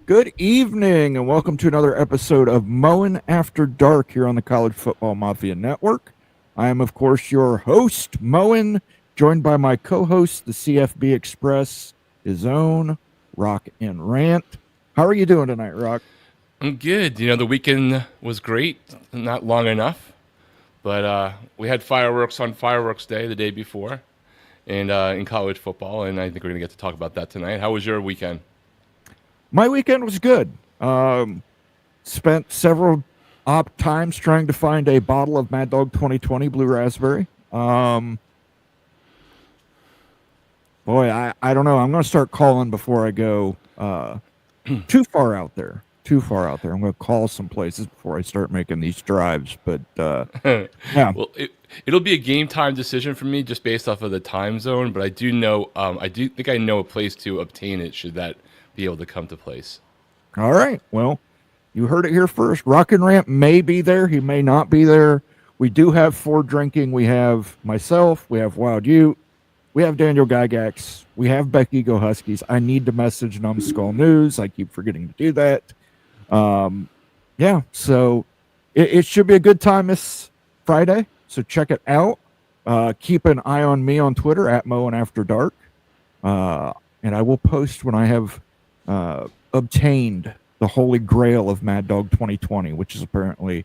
Good evening, and welcome to another episode of Mowing After Dark here on the College Football Mafia Network. I am, of course, your host, Mowing, joined by my co-host, the CFB Express, his own Rock and Rant. How are you doing tonight, Rock? I'm good. The weekend was great, not long enough, but we had fireworks on Fireworks Day the day before, and in college football, and I think we're going to get to talk about that tonight. How was your weekend? My weekend was good. Spent several times trying to find a bottle of Mad Dog 2020 Blue Raspberry. Boy, I don't know. I'm going to start calling before I go too far out there. I'm going to call some places before I start making these drives. But yeah. Well, it'll be a game time decision for me just based off of the time zone. But I do know, I think I know a place to obtain it should that be able to come to place. All right. Well, you heard it here first. Rock and Rant may be there. He may not be there. We do have for drinking. We have myself. We have Wild Ute. We have Daniel Gygax. We have Becky Go Huskies. I need to message Numbskull News. I keep forgetting to do that. Yeah, so it should be a good time this Friday. So check it out. Keep an eye on me on Twitter at Mowing After Dark. And I will post when I have obtained the holy grail of Mad Dog 2020, which is apparently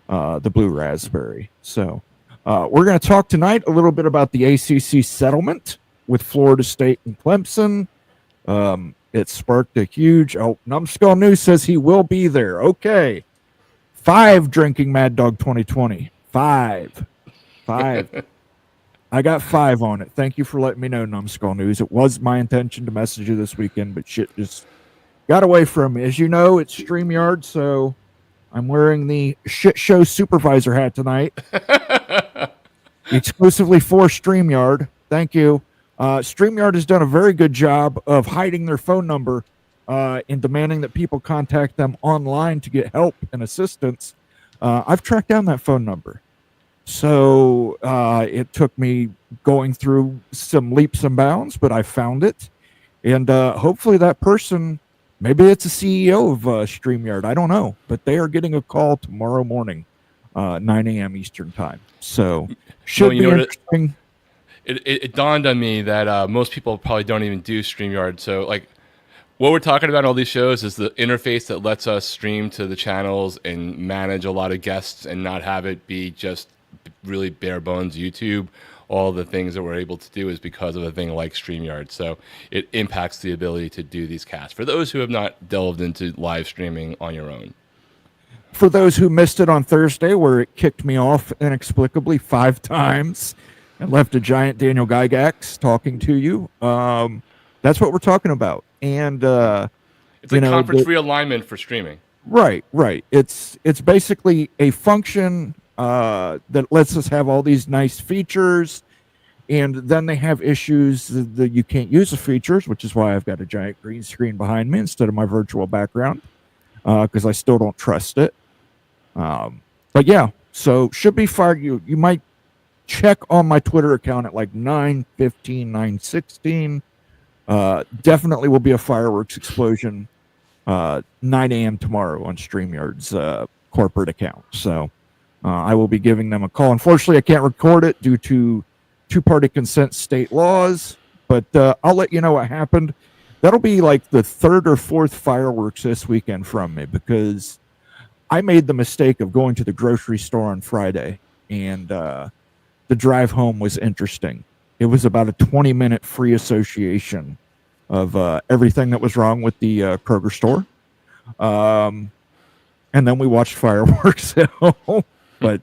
the Blue Raspberry. So we're going to talk tonight a little bit about the ACC settlement with Florida State and Clemson. It sparked a huge... Numbskull News says he will be there. Okay. 5 drinking Mad Dog 2020. 5. I got 5 on it. Thank you for letting me know, Numbskull News. It was my intention to message you this weekend, but shit just got away from me. As you know, it's StreamYard, so I'm wearing the shit show supervisor hat tonight. Exclusively for StreamYard. Thank you. StreamYard has done a very good job of hiding their phone number and demanding that people contact them online to get help and assistance. I've tracked down that phone number. So it took me going through some leaps and bounds, but I found it. And hopefully that person, maybe it's a CEO of StreamYard, I don't know. But they are getting a call tomorrow morning, 9 a.m. Eastern time. So should be interesting. It dawned on me that most people probably don't even do StreamYard. So, like, what we're talking about in all these shows is the interface that lets us stream to the channels and manage a lot of guests and not have it be just really bare bones YouTube. All the things that we're able to do is because of a thing like StreamYard. So it impacts the ability to do these casts for those who have not delved into live streaming on your own. For those who missed it on Thursday, where it kicked me off inexplicably 5 times and left a giant Daniel Gygax talking to you. That's what we're talking about. And it's like conference realignment for streaming. Right. It's basically a function that lets us have all these nice features, and then they have issues that you can't use the features, which is why I've got a giant green screen behind me instead of my virtual background, because I still don't trust it. But yeah, so should be fire. You might check on my Twitter account at like 9:15, 9:16. Definitely will be a fireworks explosion 9 a.m. tomorrow on StreamYard's corporate account. So I will be giving them a call. Unfortunately, I can't record it due to two-party consent state laws, but I'll let you know what happened. That'll be like the 3rd or 4th fireworks this weekend from me, because I made the mistake of going to the grocery store on Friday, and the drive home was interesting. It was about a 20-minute free association of everything that was wrong with the Kroger store. And then we watched fireworks at home. But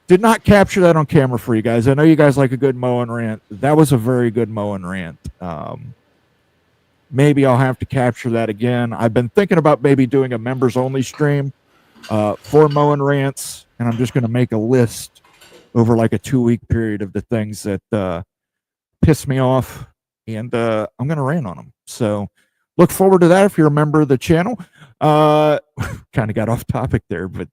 did not capture that on camera for you guys. I know you guys like a good Mowing rant. That was a very good Mowing rant. Maybe I'll have to capture that again. I've been thinking about maybe doing a members-only stream for Mowing rants, and I'm just going to make a list over like a 2-week period of the things that piss me off, and I'm going to rant on them. So look forward to that if you're a member of the channel. Kind of got off topic there, but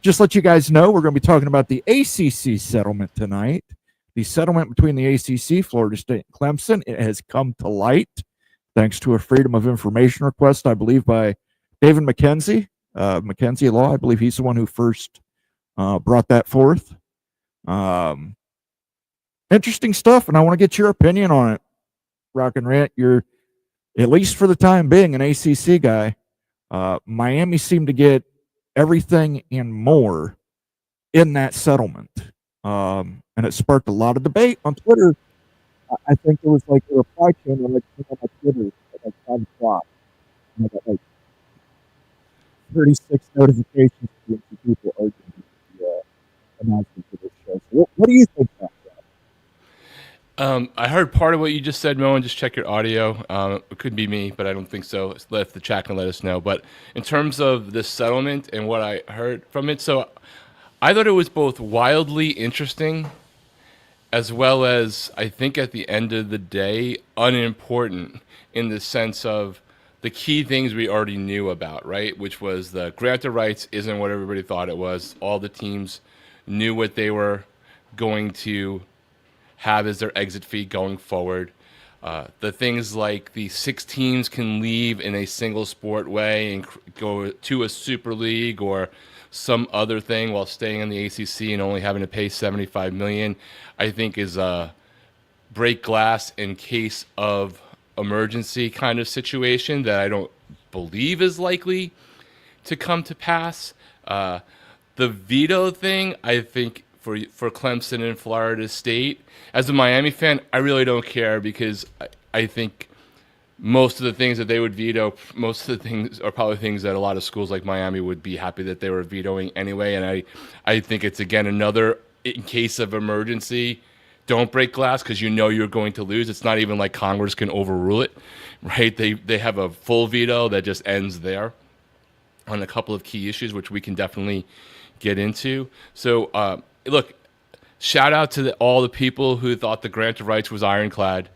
just let you guys know, we're going to be talking about the ACC settlement tonight. The settlement between the ACC, Florida State, and Clemson. It has come to light thanks to a Freedom of Information request, I believe, by David McKenzie, McKenzie Law. I believe he's the one who first brought that forth. Interesting stuff, and I want to get your opinion on it, Rock and Rant. You're, at least for the time being, an ACC guy. Miami seemed to get everything and more in that settlement, and it sparked a lot of debate on Twitter. I think there was like a reply chain on my Twitter at like 5 o'clock. And I got like 36 notifications from people arguing the announcement for this show. So what do you think about that? I heard part of what you just said, Mo, and just check your audio. It could be me, but I don't think so. Let the chat can let us know. But in terms of the settlement and what I heard from it, so I thought it was both wildly interesting as well as, I think at the end of the day, unimportant in the sense of the key things we already knew about, right? Which was the grant of rights isn't what everybody thought it was. All the teams knew what they were going to have as their exit fee going forward. The things like the 6 teams can leave in a single sport way and go to a super league or some other thing while staying in the ACC and only having to pay $75 million, I think is a break glass in case of emergency kind of situation that I don't believe is likely to come to pass. The veto thing, I think for Clemson and Florida State, as a Miami fan, I really don't care because I think most of the things that they would veto, most of the things are probably things that a lot of schools like Miami would be happy that they were vetoing anyway. And I think it's, again, another, in case of emergency, don't break glass because you know you're going to lose. It's not even like Congress can overrule it, right? They have a full veto that just ends there on a couple of key issues, which we can definitely get into. So, look, shout out to all the people who thought the grant of rights was ironclad.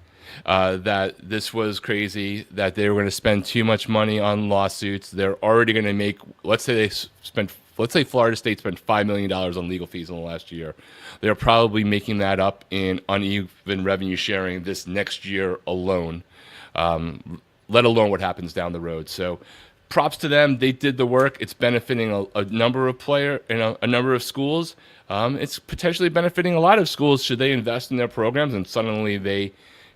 That this was crazy, that they were going to spend too much money on lawsuits. They're already going to make, let's say Florida State spent $5 million on legal fees in the last year. They're probably making that up in uneven revenue sharing this next year alone, let alone what happens down the road. So props to them. They did the work. It's benefiting a number of a number of schools. It's potentially benefiting a lot of schools should they invest in their programs and suddenly they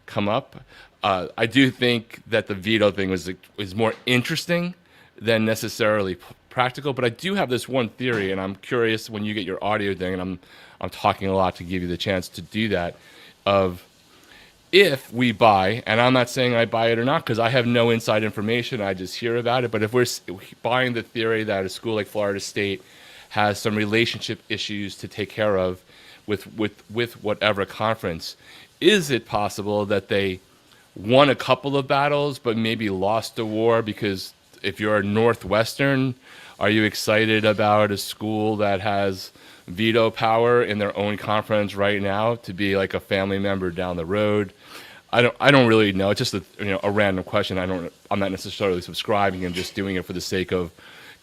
come up. I do think that the veto thing is more interesting than necessarily practical, but I do have this one theory, and I'm curious when you get your audio thing, and I'm talking a lot to give you the chance to do that, of if we buy, and I'm not saying I buy it or not because I have no inside information, I just hear about it, but if we're buying the theory that a school like Florida State has some relationship issues to take care of with whatever conference, is it possible that they won a couple of battles but maybe lost a war? Because if you're Northwestern, are you excited about a school that has veto power in their own conference right now to be like a family member down the road? I don't really know. It's just a random question. I'm not necessarily subscribing. I'm just doing it for the sake of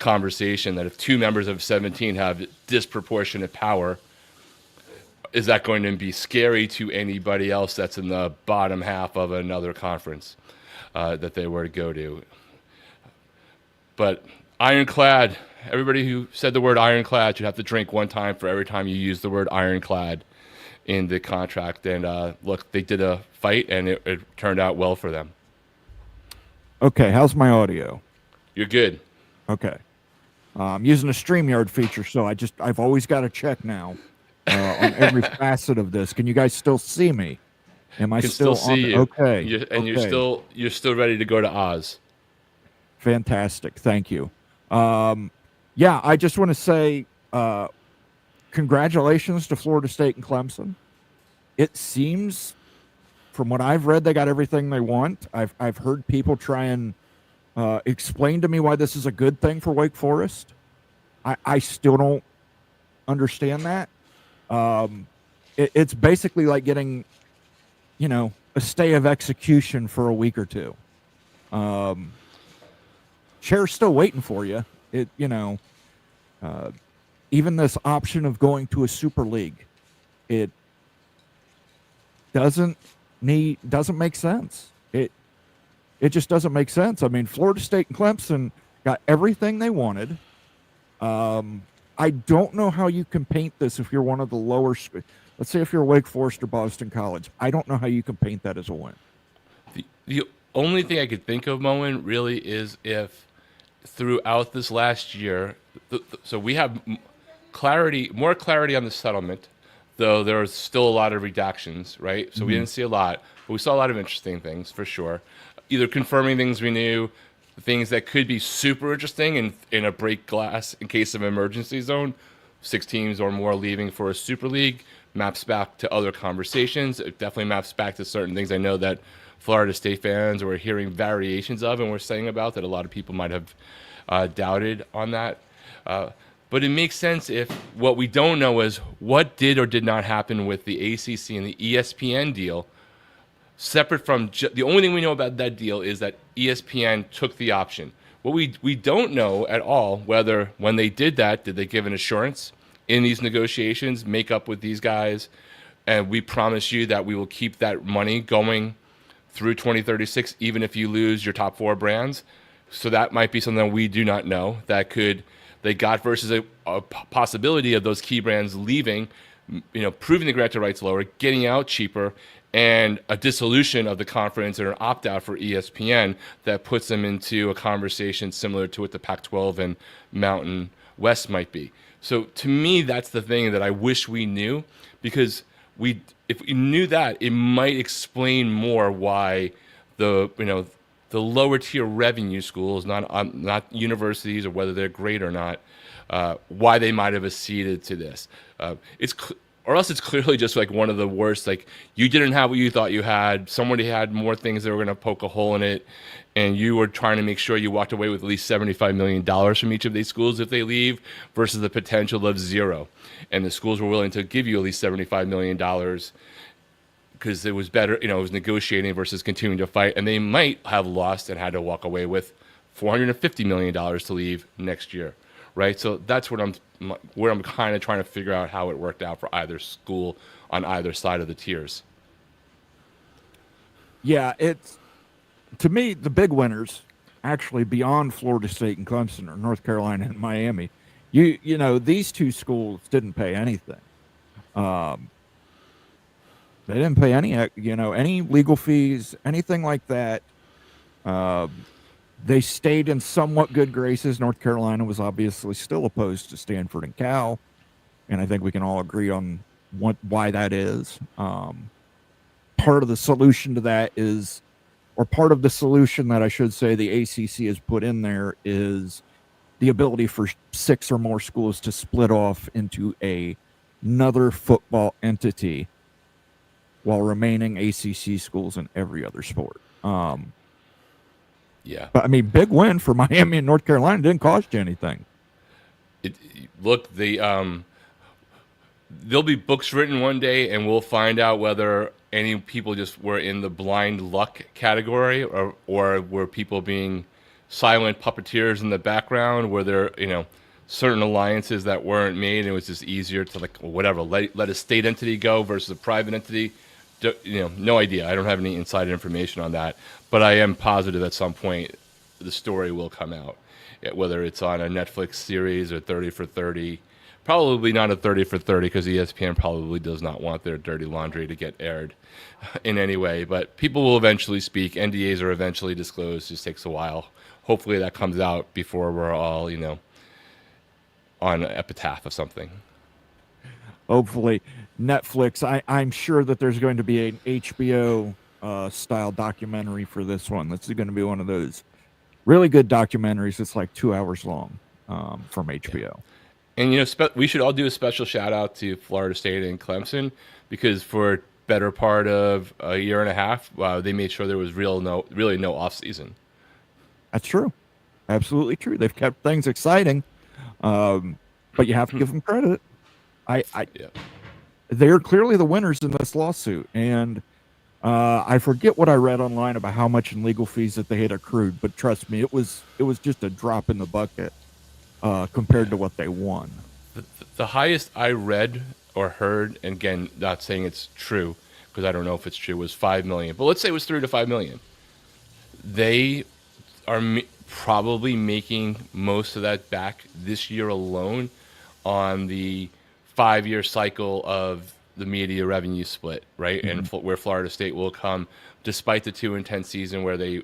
conversation, that if 2 members of 17 have disproportionate power, is that going to be scary to anybody else that's in the bottom half of another conference that they were to go to? But ironclad, everybody who said the word ironclad should have to drink 1 time for every time you use the word ironclad in the contract. And look, they did a fight, and it turned out well for them. Okay, how's my audio? You're good. Okay. I'm using a StreamYard feature, so I've always got to check now. On every facet of this. Can you guys still see me? Am I still see on? you. Okay. You're still ready to go to Oz. Fantastic. Thank you. Yeah, I just want to say congratulations to Florida State and Clemson. It seems, from what I've read, they got everything they want. I've heard people try and explain to me why this is a good thing for Wake Forest. I still don't understand that. It's basically like getting, a stay of execution for a week or 2. Chair's still waiting for you. Even this option of going to a super league, it doesn't make sense. It It just doesn't make sense. I mean, Florida State and Clemson got everything they wanted. I don't know how you can paint this if you're one of the lower. Let's say if you're Wake Forest or Boston College, I don't know how you can paint that as a win. The only thing I could think of, Moen, really is if throughout this last year, so we have more clarity on the settlement, though there are still a lot of redactions, right? So we didn't see a lot, but we saw a lot of interesting things for sure. Either confirming things we knew, things that could be super interesting in a break glass in case of emergency zone, 6 teams or more leaving for a super league, maps back to other conversations. It definitely maps back to certain things I know that Florida State fans were hearing variations of and were saying about that a lot of people might have doubted on that. But it makes sense if what we don't know is what did or did not happen with the ACC and the ESPN deal. Separate from the only thing we know about that deal is that ESPN took the option. What we don't know at all whether when they did that, did they give an assurance in these negotiations, make up with these guys, and we promise you that we will keep that money going through 2036, even if you lose your top 4 brands. So that might be something we do not know. That they got versus a possibility of those key brands leaving, proving the granted rights lower, getting out cheaper, and a dissolution of the conference or an opt-out for ESPN that puts them into a conversation similar to what the Pac-12 and Mountain West might be. So to me, that's the thing that I wish we knew, because if we knew that, it might explain more why the lower tier revenue schools, not universities or whether they're great or not, why they might have acceded to this. Or else it's clearly just like one of the worst, like you didn't have what you thought you had, somebody had more things that were going to poke a hole in it, and you were trying to make sure you walked away with at least $75 million from each of these schools if they leave, versus the potential of 0. And the schools were willing to give you at least $75 million because it was better, it was negotiating versus continuing to fight, and they might have lost and had to walk away with $450 million to leave next year. Right, so that's where I'm kind of trying to figure out how it worked out for either school on either side of the tiers. Yeah, it's, to me, the big winners actually beyond Florida State and Clemson are North Carolina and Miami. These 2 schools didn't pay anything. They didn't pay any legal fees, anything like that. They stayed in somewhat good graces. North Carolina was obviously still opposed to Stanford and Cal, and I think we can all agree on why that is. Part of the solution to that is, or part of the solution that I should say the ACC has put in there is the ability for 6 or more schools to split off into another football entity while remaining ACC schools in every other sport. Yeah, but I mean, big win for Miami and North Carolina. Didn't cost you anything. There'll be books written one day, and we'll find out whether any people just were in the blind luck category, or were people being silent puppeteers in the background, where there certain alliances that weren't made, and it was just easier to let a state entity go versus a private entity. No idea. I don't have any inside information on that, but I am positive at some point the story will come out, whether it's on a Netflix series or 30 for 30. Probably not a 30 for 30 because ESPN probably does not want their dirty laundry to get aired in any way, but people will eventually speak. NDAs are eventually disclosed. It just takes a while. Hopefully that comes out before we're all, on an epitaph of something. Hopefully. Netflix, I'm sure that there's going to be an HBO style documentary for this one. This is going to be one of those really good documentaries. It's like 2 hours long from HBO. Yeah. And, we should all do a special shout out to Florida State and Clemson, because for better part of a year and a half, they made sure there was really no off season. That's true. Absolutely true. They've kept things exciting, but you have to give them credit. Yeah. They're clearly the winners in this lawsuit, and I forget what I read online about how much in legal fees that they had accrued, but trust me, it was just a drop in the bucket compared to what they won. The highest I read or heard, and again, not saying it's true because I don't know if it's true, was $5 million. But let's say it was $3 to $5 million. they are probably making most of that back this year alone on the 5-year cycle of the media revenue split, right? And where Florida State will come, despite the 2-10 season where they,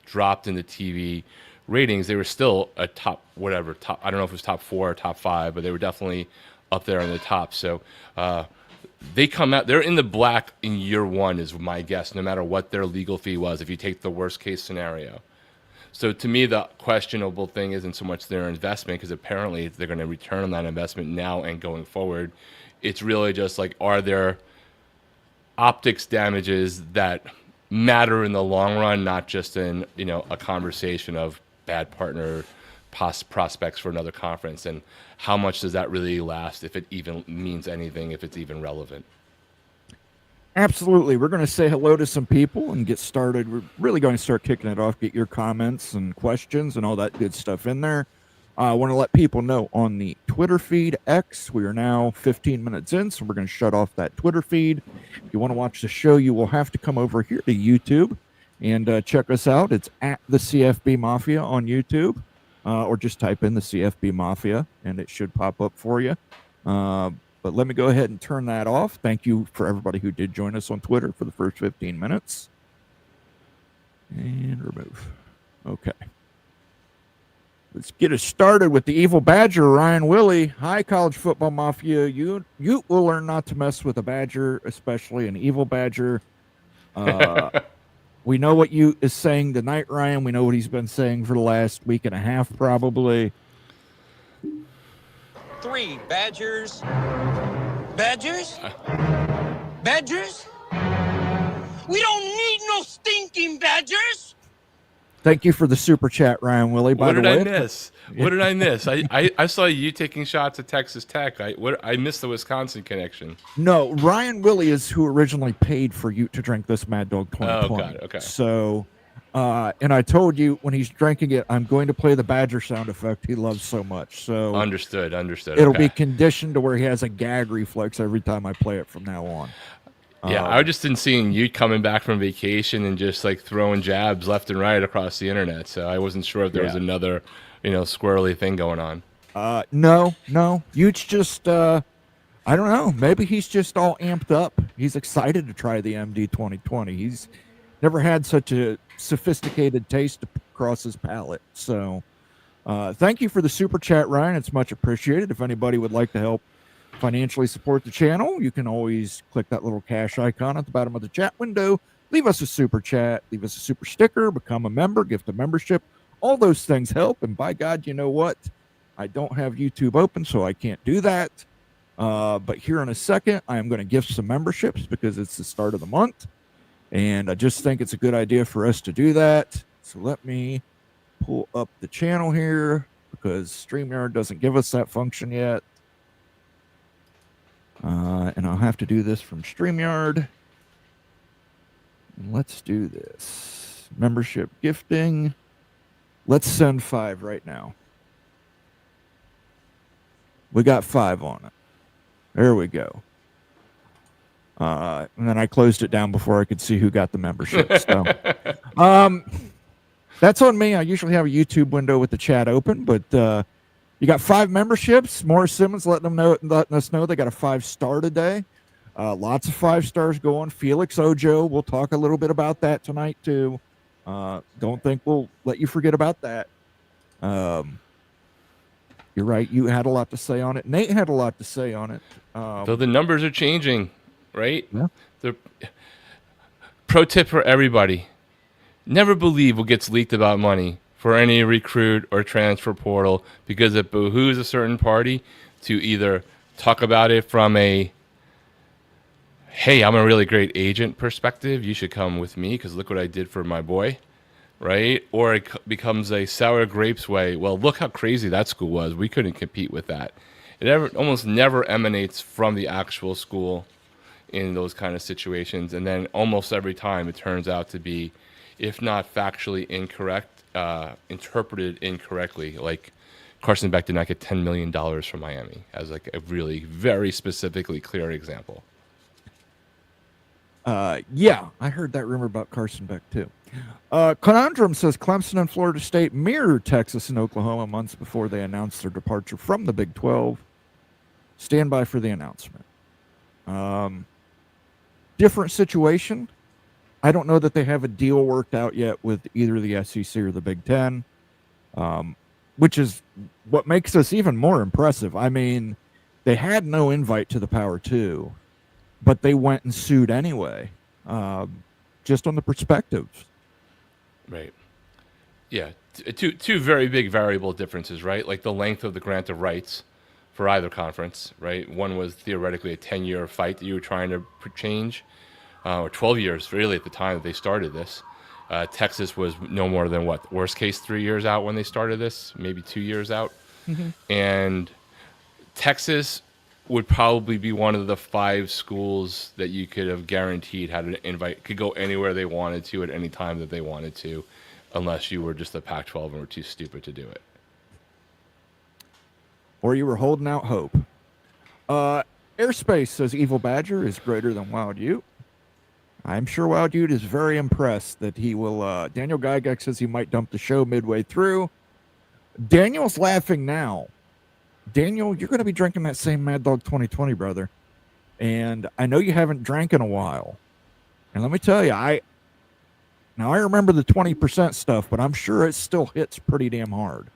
dropped in the TV ratings, they were still a top. I don't know if it was top 4 or top 5, but they were definitely up there on the top. So they come out, they're in the black in year 1 is my guess, no matter what their legal fee was, if you take the worst case scenario. So to me, the questionable thing isn't so much their investment, because apparently they're going to return on that investment now and going forward. It's really just like, are there optics damages that matter in the long run, not just in, a conversation of bad partner prospects for another conference, and how much does that really last, if it even means anything, if it's even relevant? Absolutely. We're going to say hello to some people and get started. We're really going to start kicking it off, get your comments and questions and all that good stuff in there. I want to let people know on the Twitter feed, X, we are now 15 minutes in, so we're going to shut off that Twitter feed. If you want to watch the show, you will have to come over here to YouTube and check us out. It's at the CFB Mafia on YouTube, or just type in the CFB Mafia and it should pop up for you. But let me go ahead and turn that off. Thank you for everybody who did join us on Twitter for the first 15 minutes. And remove. Okay. Let's get us started with the evil badger, Ryan Willie. Hi, College Football Mafia. You will learn not to mess with a badger, especially an evil badger. We know what you is saying tonight, Ryan. We know what he's been saying for the last week and a half, probably. 3 badgers. Badgers? Badgers? We don't need no stinking badgers. Thank you for the super chat, Ryan Willie. What did I miss? What did I miss? I saw you taking shots at Texas Tech. I missed the Wisconsin connection. No, Ryan Willie is who originally paid for you to drink this Mad Dog 2020. Oh, got it. Okay. So, and I told you when he's drinking it, I'm going to play the badger sound effect he loves so much. So Understood. It'll be conditioned to where he has a gag reflex every time I play it from now on. Yeah, I just didn't seeing you coming back from vacation and just like throwing jabs left and right across the internet. So I wasn't sure if there was another, squirrely thing going on. No. Hugh's just, I don't know. Maybe he's just all amped up. He's excited to try the MD 2020. He's never had such a sophisticated taste across his palate. So thank you for the super chat, Ryan. It's much appreciated. If anybody would like to help financially support the channel, you can always click that little cash icon at the bottom of the chat window. Leave us a super chat, leave us a super sticker, become a member, gift a membership. All those things help. And by God, you know what? I don't have YouTube open, so I can't do that. But here in a second, I am going to gift some memberships because it's the start of the month. And I just think it's a good idea for us to do that. So let me pull up the channel here because StreamYard doesn't give us that function yet. And I'll have to do this from StreamYard. And let's do this. Membership gifting. Let's send 5 right now. We got 5 on it. There we go. And then I closed it down before I could see who got the membership. So, that's on me. I usually have a YouTube window with the chat open, but you got 5 memberships. Morris Simmons letting us know they got a 5-star today. Lots of 5 stars going. Felix Ojo, we'll talk a little bit about that tonight too. Don't think we'll let you forget about that. You're right. You had a lot to say on it. Nate had a lot to say on it. So the numbers are changing, right? Yeah. The pro tip for everybody: never believe what gets leaked about money for any recruit or transfer portal, because it behooves a certain party to either talk about it from a, hey, I'm a really great agent perspective, you should come with me because look what I did for my boy, right? Or it becomes a sour grapes way, well, look how crazy that school was. We couldn't compete with that. It almost never emanates from the actual school in those kind of situations. And then almost every time it turns out to be, if not factually incorrect, interpreted incorrectly. Like Carson Beck did not get $10 million from Miami, as like a really very specifically clear example. Yeah, I heard that rumor about Carson Beck too. Conundrum says Clemson and Florida State mirrored Texas and Oklahoma months before they announced their departure from the Big 12. Stand by for the announcement. Different situation. I don't know that they have a deal worked out yet with either the SEC or the Big 10, which is what makes this even more impressive. I mean, they had no invite to the Power 2, but they went and sued anyway, just on the perspectives. Right. Yeah. Two very big variable differences, right? Like the length of the grant of rights for either conference, right? One was theoretically a 10-year fight that you were trying to change, or 12 years really at the time that they started this. Texas was no more than what? Worst case 3 years out when they started this, maybe 2 years out. Mm-hmm. And Texas would probably be one of the 5 schools that you could have guaranteed had an invite, could go anywhere they wanted to at any time that they wanted to, unless you were just the Pac-12 and were too stupid to do it. Or you were holding out hope. Airspace says Evil Badger is greater than Wild Ute. I'm sure Wild Ute is very impressed that he will. Daniel Gygax says he might dump the show midway through. Daniel's laughing now. Daniel, you're going to be drinking that same Mad Dog 2020, brother. And I know you haven't drank in a while. And let me tell you, I remember the 20% stuff, but I'm sure it still hits pretty damn hard.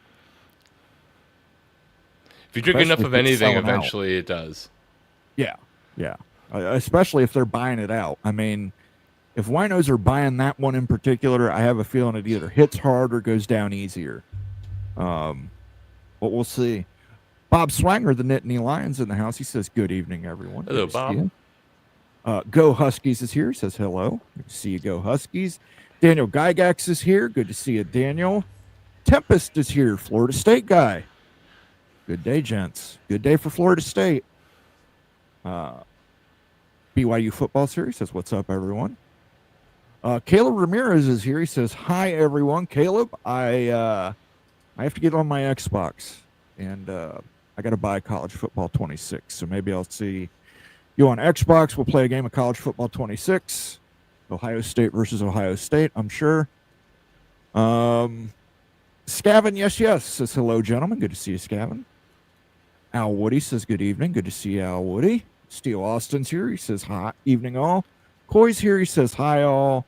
If you drink enough of anything, eventually it does. Yeah. Especially if they're buying it out. I mean, if winos are buying that one in particular, I have a feeling it either hits hard or goes down easier. But we'll see. Bob Swanger, the Nittany Lions in the house. He says, good evening, everyone. Hello, Bob. Go Huskies is here. He says, hello. Good to see you, Go Huskies. Daniel Gygax is here. Good to see you, Daniel. Tempest is here. Florida State guy. Good day, gents. Good day for Florida State. BYU football series says, what's up, everyone? Caleb Ramirez is here. He says, hi, everyone. Caleb, I have to get on my Xbox, and I got to buy College Football 26, so maybe I'll see you on Xbox. We'll play a game of College Football 26. Ohio State versus Ohio State, I'm sure. Scavin, yes, says hello, gentlemen. Good to see you, Scavin. Al Woody says good evening. Good to see you, Al Woody. Steel Austin's here. He says hi, evening all. Coy's here. He says hi all.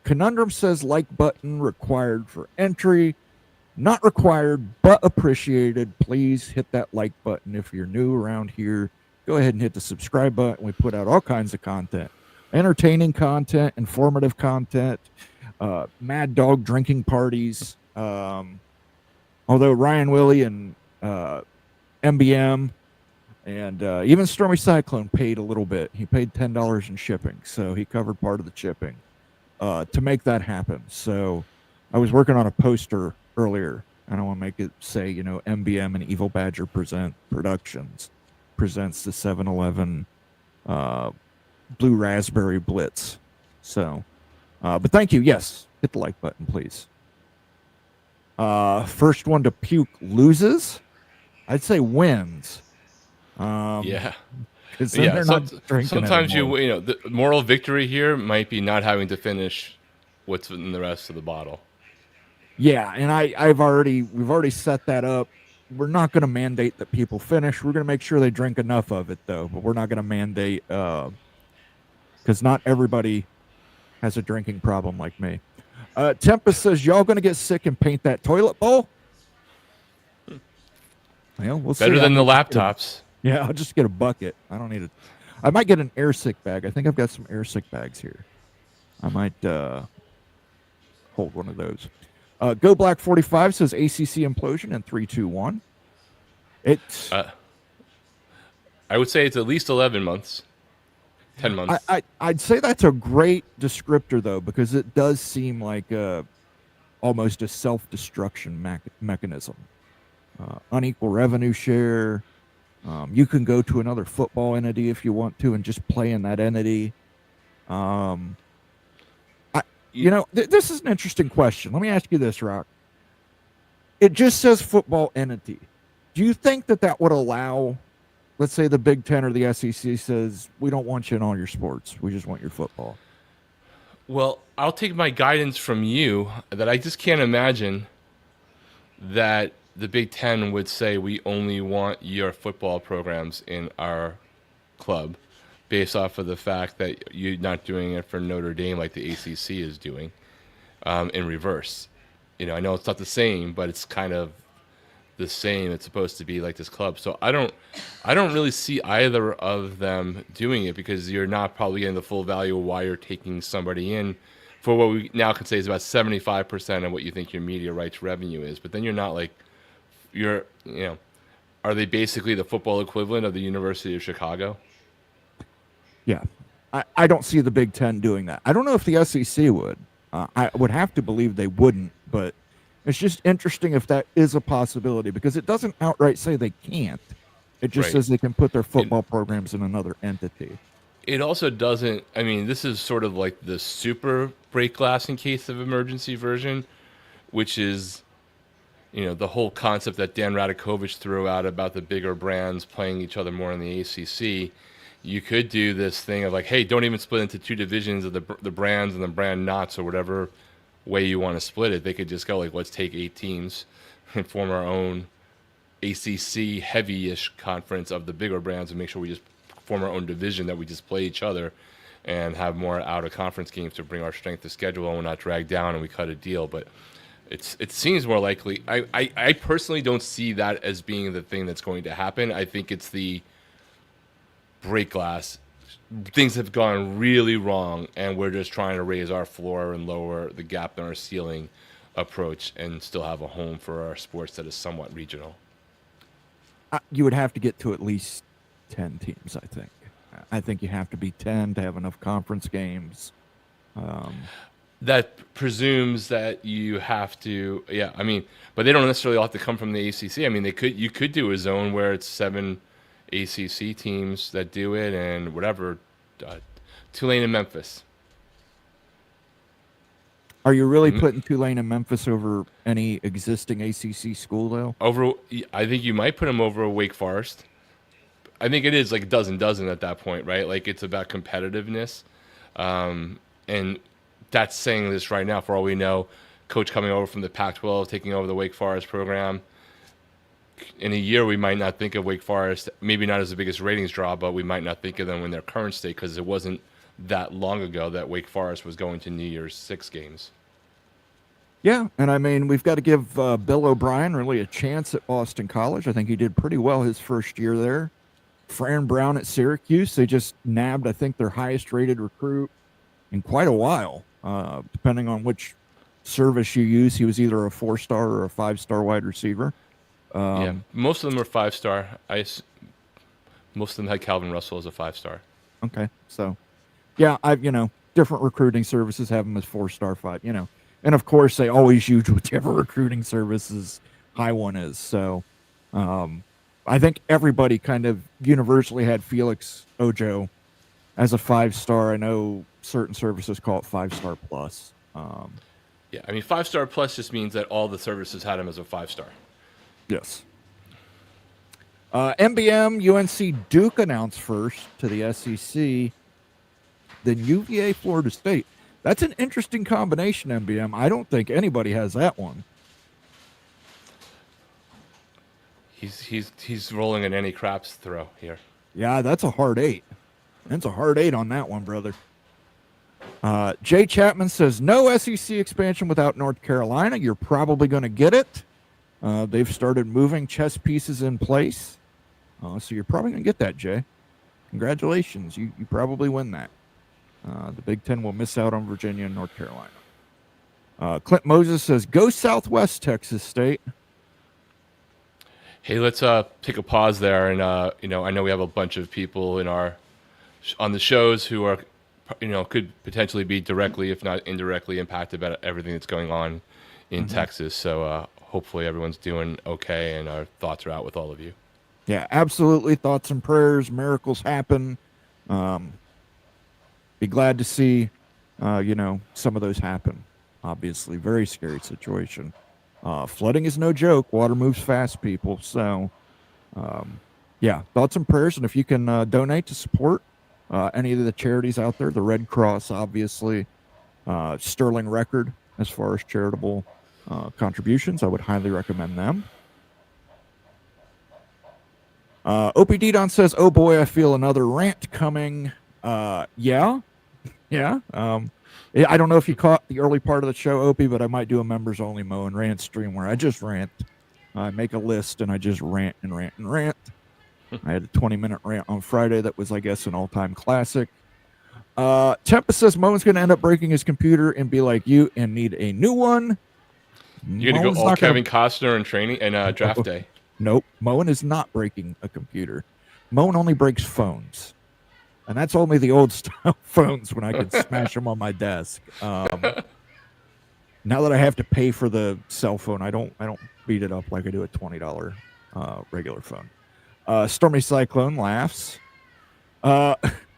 Conundrum says like button required for entry. Not required, but appreciated. Please hit that like button if you're new around here. Go ahead and hit the subscribe button. We put out all kinds of content. Entertaining content, informative content, Mad Dog drinking parties. Although Ryan Willie and MBM and even Stormy Cyclone paid a little bit. He paid $10 in shipping, so he covered part of the shipping to make that happen. So I was working on a poster earlier. I don't want to make it say, MBM and Evil Badger Productions presents the 7-Eleven Blue Raspberry Blitz. So, but thank you. Yes, hit the like button, please. First one to puke loses. I'd say wins. Yeah. They're not sometimes anymore. the moral victory here might be not having to finish what's in the rest of the bottle. Yeah, and we've already set that up. We're not going to mandate that people finish. We're going to make sure they drink enough of it, though. But we're not going to mandate because not everybody has a drinking problem like me. Tempest says, y'all going to get sick and paint that toilet bowl? Well, we'll see. Better than the laptops. Yeah, I'll just get a bucket. I don't need it. I might get an air sick bag. I think I've got some air sick bags here. I might hold one of those. Go Black 45 says ACC implosion in 3, 2, 1. It's. I would say it's at least 11 months, 10 months. I'd say that's a great descriptor though, because it does seem like almost a self-destruction mechanism. Unequal revenue share. You can go to another football entity if you want to and just play in that entity. This is an interesting question. Let me ask you this, Rock. It just says football entity. Do you think that would allow let's say the Big Ten or the SEC says, we don't want you in all your sports. We just want your football. Well, I'll take my guidance from you that I just can't imagine that the Big Ten would say we only want your football programs in our club based off of the fact that you're not doing it for Notre Dame like the ACC is doing in reverse. I know it's not the same, but it's kind of the same. It's supposed to be like this club. So I don't really see either of them doing it because you're not probably getting the full value of why you're taking somebody in for what we now can say is about 75% of what you think your media rights revenue is. But then you're not like, are they basically the football equivalent of the University of Chicago? Yeah. I don't see the Big Ten doing that. I don't know if the SEC would. I would have to believe they wouldn't, but it's just interesting if that is a possibility because it doesn't outright say they can't. It just says they can put their football programs in another entity. It also doesn't, this is sort of like the super break glass in case of emergency version, which is, the whole concept that Dan Radakovich threw out about the bigger brands playing each other more in the ACC. You could do this thing of like, hey, don't even split into two divisions of the brands and the brand knots or whatever way you want to split it. They could just go like, let's take 8 teams and form our own ACC heavy-ish conference of the bigger brands and make sure we just form our own division that we just play each other and have more out-of-conference games to bring our strength of schedule and we're not dragged down and we cut a deal. But it seems more likely. I personally don't see that as being the thing that's going to happen. I think it's the break glass. Things have gone really wrong, and we're just trying to raise our floor and lower the gap in our ceiling approach and still have a home for our sports that is somewhat regional. You would have to get to at least 10 teams, I think. I think you have to be 10 to have enough conference games. That presumes that you have to, but they don't necessarily have to come from the ACC. You could do a zone where it's 7 ACC teams that do it and whatever, Tulane and Memphis. Are you really putting Tulane and Memphis over any existing ACC school, though? I think you might put them over Wake Forest. I think it is like a dozen at that point, right? Like it's about competitiveness. And that's saying this right now. For all we know, coach coming over from the Pac-12, taking over the Wake Forest program. In a year, we might not think of Wake Forest, maybe not as the biggest ratings draw, but we might not think of them in their current state because it wasn't that long ago that Wake Forest was going to New Year's 6 games. Yeah, and we've got to give Bill O'Brien really a chance at Boston College. I think he did pretty well his first year there. Fran Brown at Syracuse, they just nabbed, I think, their highest-rated recruit in quite a while, depending on which service you use. He was either a 4-star or a 5-star wide receiver. Most of them are 5-star. Most of them had Calvin Russell as a 5-star. Okay, so yeah, different recruiting services have them as 4-star, 5. And of course they always use whichever recruiting services high one is. So, I think everybody kind of universally had Felix Ojo as a 5-star. I know certain services call it 5-star plus. 5-star plus just means that all the services had him as a 5-star. Yes. MBM, UNC Duke announced first to the SEC, then UVA Florida State. That's an interesting combination, MBM. I don't think anybody has that one. He's rolling in any craps throw here. Yeah, that's a hard 8. That's a hard 8 on that one, brother. Jay Chapman says, no SEC expansion without North Carolina. You're probably going to get it. They've started moving chess pieces in place. So you're probably going to get that, Jay. Congratulations. You probably win that. The Big Ten will miss out on Virginia and North Carolina. Clint Moses says, go Southwest Texas State. Hey, let's take a pause there. And, I know we have a bunch of people on the shows who are, could potentially be directly, if not indirectly, impacted by everything that's going on in Texas. So hopefully everyone's doing okay and our thoughts are out with all of you. Yeah, absolutely. Thoughts and prayers. Miracles happen. Be glad to see, some of those happen. Obviously, very scary situation. Flooding is no joke. Water moves fast, people. So Yeah, thoughts and prayers. And if you can donate to support any of the charities out there, the Red Cross, obviously, Sterling Record, as far as charitable contributions, I would highly recommend them. OPD Don says, "Oh boy, I feel another rant coming." Yeah. I don't know if you caught the early part of the show, Opie, but I might do a members only Mow and Rant stream where I just rant. I make a list and I just rant and rant and rant. I had a 20-minute rant on Friday that was, I guess, an all-time classic. Tempest says Moen's going to end up breaking his computer and be like you and need a new one. You're going to go all Kevin Costner and training and draft day. Nope. Moen is not breaking a computer. Moen only breaks phones. And that's only the old style phones when I could smash them on my desk. Now that I have to pay for the cell phone, I don't beat it up like I do a $20 regular phone. Stormy Cyclone laughs.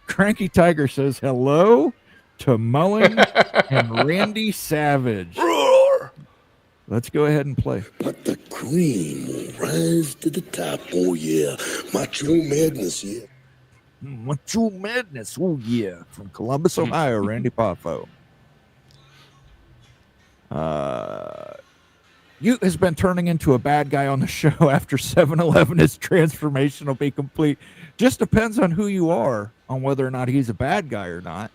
Cranky Tiger says hello to Mullen and Randy Savage. Roar! Let's go ahead and play. But the cream will rise to the top. Oh yeah, macho madness, yeah. Macho madness, oh yeah. From Columbus, Ohio, Randy Poffo. Ute has been turning into a bad guy on the show after 7-Eleven. His transformation will be complete. Just depends on who you are on whether or not he's a bad guy or not.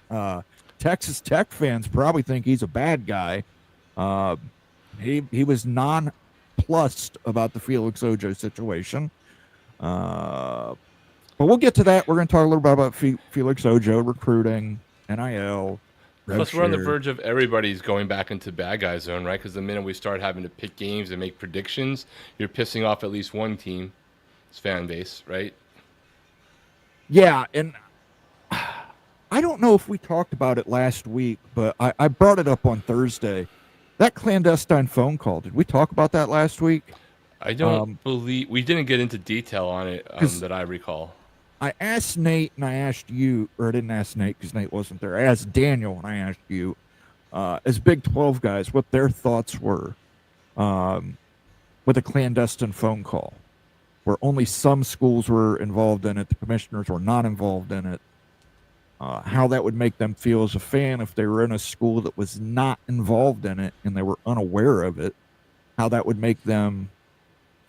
Texas Tech fans probably think he's a bad guy. He was nonplussed about the Felix Ojo situation. But we'll get to that. We're going to talk a little bit about Felix Ojo, recruiting, NIL. Plus, we're on the verge of everybody's going back into bad guy zone, right? Because the minute we start having to pick games and make predictions, you're pissing off at least one team's fan base, right? Yeah, and I don't know if we talked about it last week, but I brought it up on Thursday. That clandestine phone call, did we talk about that last week? I don't believe we didn't get into detail on it that I recall. I asked Nate and I asked you, or I didn't ask Nate because Nate wasn't there. I asked Daniel and I asked you, as Big 12 guys, what their thoughts were with a clandestine phone call, where only some schools were involved in it, the commissioners were not involved in it, how that would make them feel as a fan if they were in a school that was not involved in it and they were unaware of it, how that would make them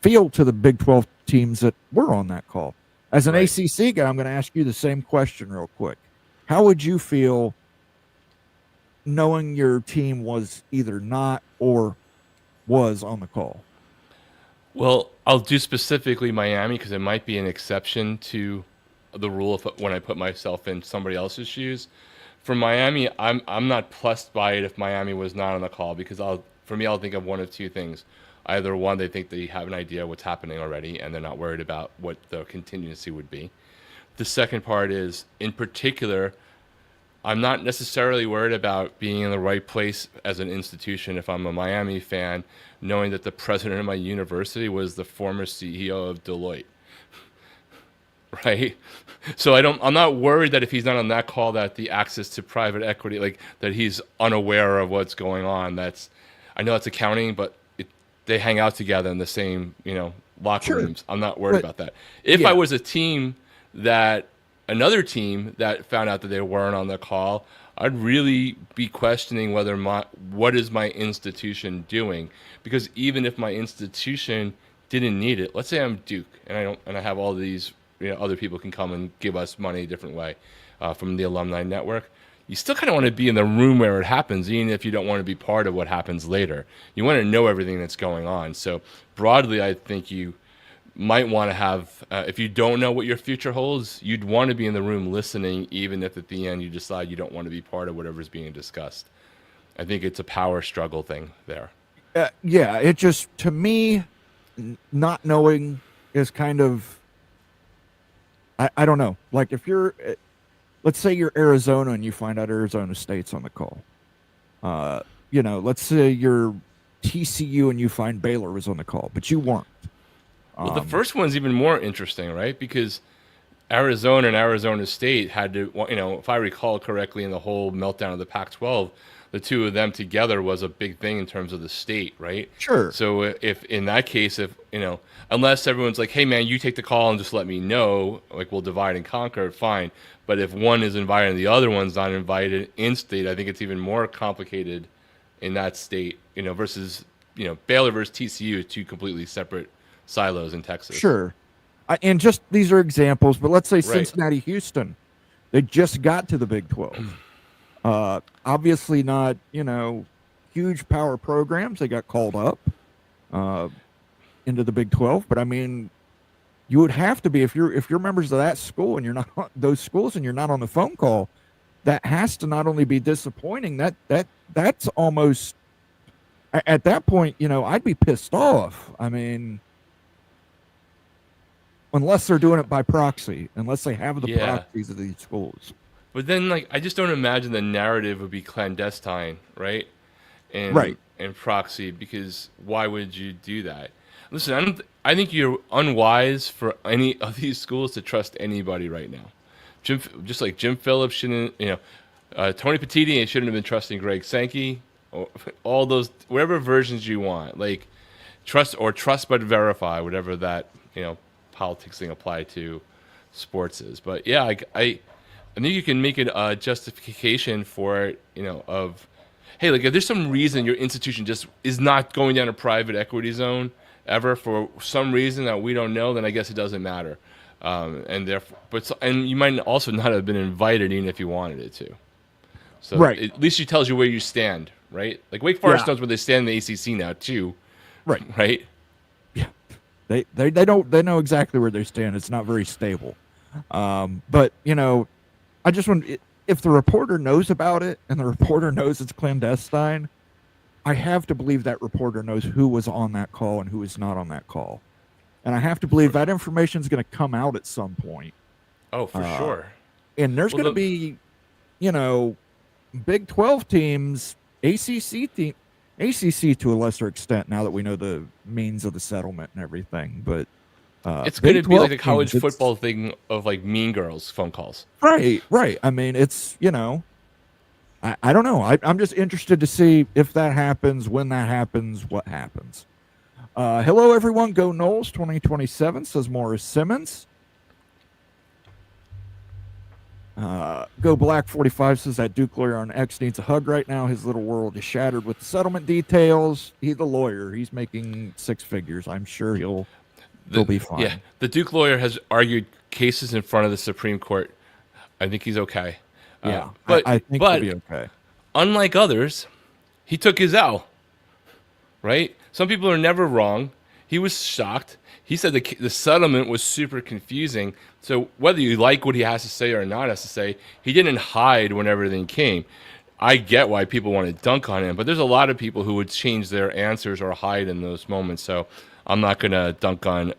feel to the Big 12 teams that were on that call. As an ACC guy, I'm going to ask you the same question real quick. How would you feel knowing your team was either not or was on the call? Well, I'll do specifically Miami because it might be an exception to the rule when I put myself in somebody else's shoes. For Miami, I'm not plussed by it if Miami was not on the call because I'll think of one of two things. Either one, they think they have an idea what's happening already and they're not worried about what the contingency would be. The second part is, in particular, I'm not necessarily worried about being in the right place as an institution if I'm a Miami fan, knowing that the president of my university was the former CEO of Deloitte. Right? So I'm not worried that if he's not on that call that the access to private equity, like that he's unaware of what's going on. I know it's accounting, but they hang out together in the same, locker rooms. I'm not worried about that. If I was another team that found out that they weren't on the call, I'd really be questioning what is my institution doing? Because even if my institution didn't need it, let's say I'm Duke and I have all these, other people can come and give us money a different way from the alumni network. You still kind of want to be in the room where it happens, even if you don't want to be part of what happens later. You want to know everything that's going on. So broadly, I think you might want to have, if you don't know what your future holds, you'd want to be in the room listening, even if at the end you decide you don't want to be part of whatever's being discussed. I think it's a power struggle thing there. Yeah, it just, to me, not knowing is kind of, I don't know. Like if you're... Let's say you're Arizona and you find out Arizona State's on the call. Let's say you're TCU and you find Baylor was on the call, but you weren't. Well, the first one's even more interesting, right? Because Arizona and Arizona State had to, if I recall correctly, in the whole meltdown of the Pac-12, the two of them together was a big thing in terms of the state, right? Sure. So if in that case, unless everyone's like, hey man, you take the call and just let me know, like we'll divide and conquer, fine. But if one is invited and the other one's not invited in state, I think it's even more complicated in that state, versus, Baylor versus TCU, two completely separate silos in Texas. Sure. And just these are examples, but let's say Right. Cincinnati, Houston, they just got to the Big 12. Obviously not, huge power programs. They got called up into the Big 12, but I mean, you would have to be if you're members of that school and you're not those schools and you're not on the phone call. That has to not only be disappointing. That's almost at that point, I'd be pissed off. I mean, unless they're doing it by proxy, unless they have the proxies of these schools. But then, I just don't imagine the narrative would be clandestine, right? And proxy, because why would you do that? Listen, I think you're unwise for any of these schools to trust anybody right now. Just like Jim Phillips shouldn't, Tony Petitti shouldn't have been trusting Greg Sankey, or all those, whatever versions you want, like trust but verify, whatever that, politics thing apply to sports is. But yeah, I think you can make it a justification for it, of, hey, if there's some reason your institution just is not going down a private equity zone ever for some reason that we don't know, then I guess it doesn't matter. And therefore, and you might also not have been invited even if you wanted it to. So at least it tells you where you stand, right? Like Wake Forest knows where they stand in the ACC now too. Right. Yeah. They know exactly where they stand. It's not very stable. But I just want, if the reporter knows about it and the reporter knows it's clandestine, I have to believe that reporter knows who was on that call and who is not on that call. And I have to believe that information is going to come out at some point. Oh, for sure. And there's going to be, Big 12 teams, ACC to a lesser extent, now that we know the means of the settlement and everything. But it's going to be like a college football thing of like Mean Girls phone calls. Right. I mean, it's, I don't know. I'm just interested to see if that happens, when that happens, what happens. Hello, everyone. Go Knowles 2027, says Morris Simmons. Go Black 45 says that Duke lawyer on X needs a hug right now. His little world is shattered with the settlement details. He's a lawyer. He's making six figures. I'm sure he'll be fine. Yeah, the Duke lawyer has argued cases in front of the Supreme Court. I think he's okay. But I think he'll be okay. Unlike others, he took his L. Right? Some people are never wrong. He was shocked. He said the settlement was super confusing. So whether you like what he has to say or not has to say, he didn't hide when everything came. I get why people want to dunk on him, but there's a lot of people who would change their answers or hide in those moments. So I'm not going to dunk on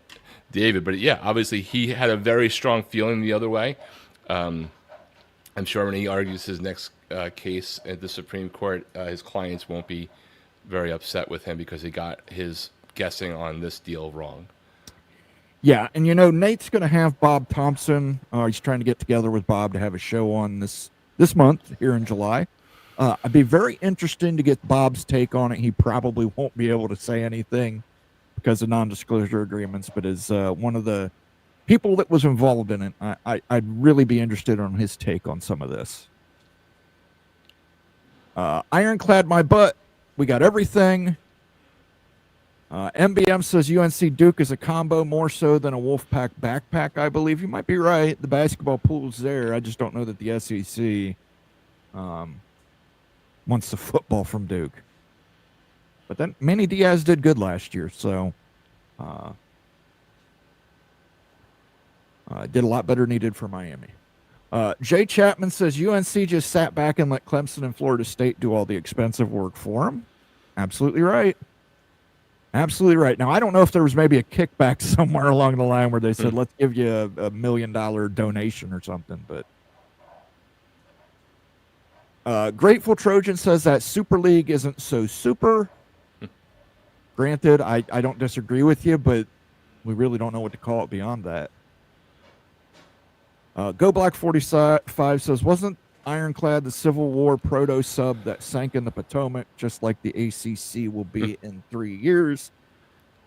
David. But yeah, obviously he had a very strong feeling the other way. I'm sure when he argues his next case at the Supreme Court, his clients won't be very upset with him because he got his guessing on this deal wrong. Yeah, and Nate's going to have Bob Thompson. He's trying to get together with Bob to have a show on this month here in July. I'd be very interested to get Bob's take on it. He probably won't be able to say anything because of non-disclosure agreements, but as one of the people that was involved in it, I'd really be interested on his take on some of this. Ironclad my butt. We got everything. MBM says UNC Duke is a combo more so than a Wolfpack backpack. I believe you might be right. The basketball pool's there. I just don't know that the SEC wants the football from Duke. But then Manny Diaz did good last year, so did a lot better than he did for Miami. Jay Chapman says UNC just sat back and let Clemson and Florida State do all the expensive work for them. Absolutely right. Absolutely right. Now, I don't know if there was maybe a kickback somewhere along the line where they said, let's give you a $1 million donation or something. But Grateful Trojan says that Super League isn't so super. Granted, I don't disagree with you, but we really don't know what to call it beyond that. Go Black 45 says, wasn't Ironclad the Civil War proto sub that sank in the Potomac, just like the ACC will be in 3 years?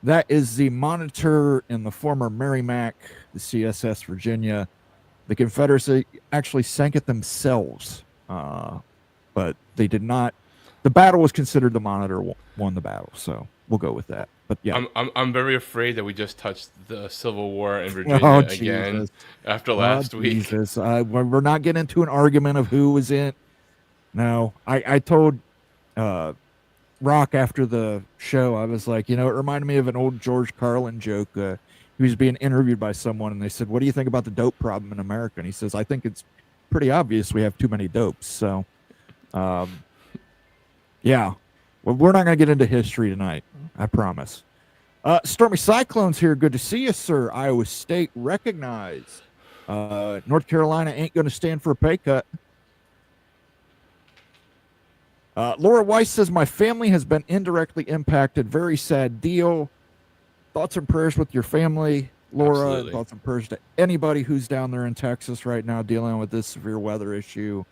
That is the Monitor and the former Merrimack, the CSS Virginia. The Confederacy actually sank it themselves, but they did not. The battle was considered the Monitor won the battle, so we'll go with that. But yeah, I'm very afraid that we just touched the Civil War in Virginia again after last week. Jesus. We're not getting into an argument of who was in. No, I told Rock after the show, I was like, it reminded me of an old George Carlin joke. He was being interviewed by someone, and they said, "What do you think about the dope problem in America?" And he says, "I think it's pretty obvious we have too many dopes." So, yeah. Well, we're not going to get into history tonight. I promise. Stormy Cyclones here. Good to see you, sir. Iowa State recognized. North Carolina ain't going to stand for a pay cut. Laura Weiss says, my family has been indirectly impacted. Very sad deal. Thoughts and prayers with your family, Laura. Absolutely. Thoughts and prayers to anybody who's down there in Texas right now dealing with this severe weather issue.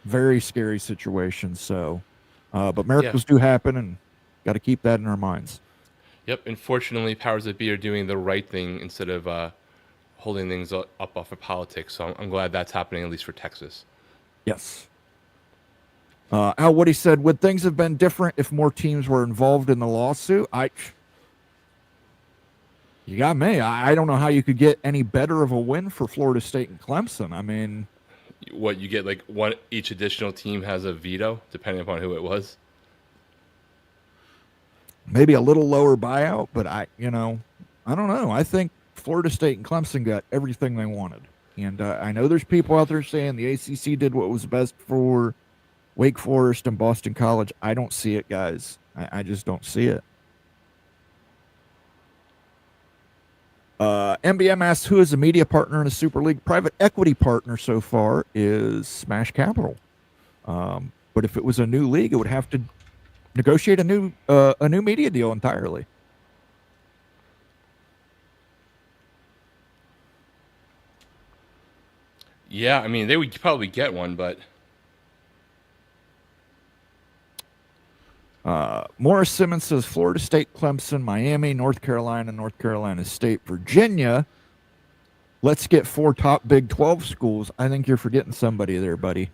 Very scary situation. So, but miracles do happen, and got to keep that in our minds. Yep. Unfortunately, powers that be are doing the right thing instead of holding things up off of politics. So I'm glad that's happening, at least for Texas. Yes. Al Woody said, would things have been different if more teams were involved in the lawsuit? You got me. I don't know how you could get any better of a win for Florida State and Clemson. I mean, what you get, like each additional team has a veto, depending upon who it was. Maybe a little lower buyout, but I don't know. I think Florida State and Clemson got everything they wanted. And I know there's people out there saying the ACC did what was best for Wake Forest and Boston College. I don't see it, guys. I just don't see it. MBM asks, who is a media partner in a Super League? Private equity partner so far is Smash Capital. But if it was a new league, it would have to negotiate a new media deal entirely. Yeah, I mean, they would probably get one, but... Morris Simmons says Florida State, Clemson, Miami, North Carolina State, Virginia. Let's get 4 top Big 12 schools. I think you're forgetting somebody there, buddy.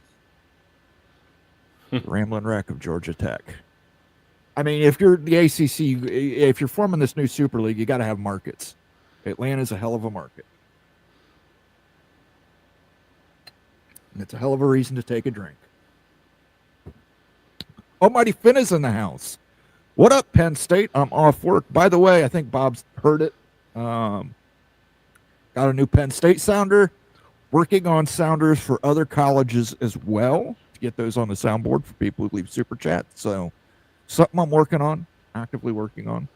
Ramblin' wreck of Georgia Tech. I mean, if you're the ACC, if you're forming this new Super League, you got to have markets. Atlanta's a hell of a market. And it's a hell of a reason to take a drink. Almighty Finn is in the house. What up, Penn State? I'm off work. By the way, I think Bob's heard it. Got a new Penn State sounder. Working on sounders for other colleges as well to get those on the soundboard for people who leave super chats. So something I'm working on, actively working on.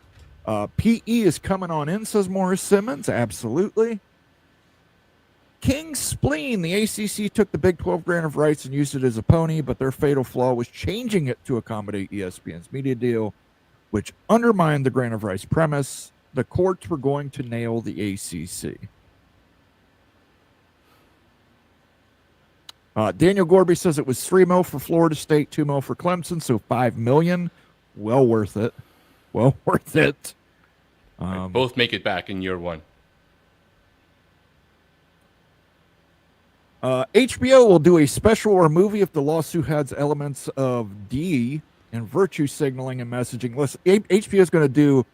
PE is coming on in, says Morris Simmons. Absolutely. King Spleen, the ACC took the Big 12 grant of rights and used it as a pony, but their fatal flaw was changing it to accommodate ESPN's media deal, which undermined the grant of rights premise. The courts were going to nail the ACC. Daniel Gorby says it was $3 million for Florida State, $2 million for Clemson, so $5 million. Well worth it. Well worth it. Both make it back in year one. HBO will do a special or movie if the lawsuit has elements of D and virtue signaling and messaging. Listen, HBO is going to do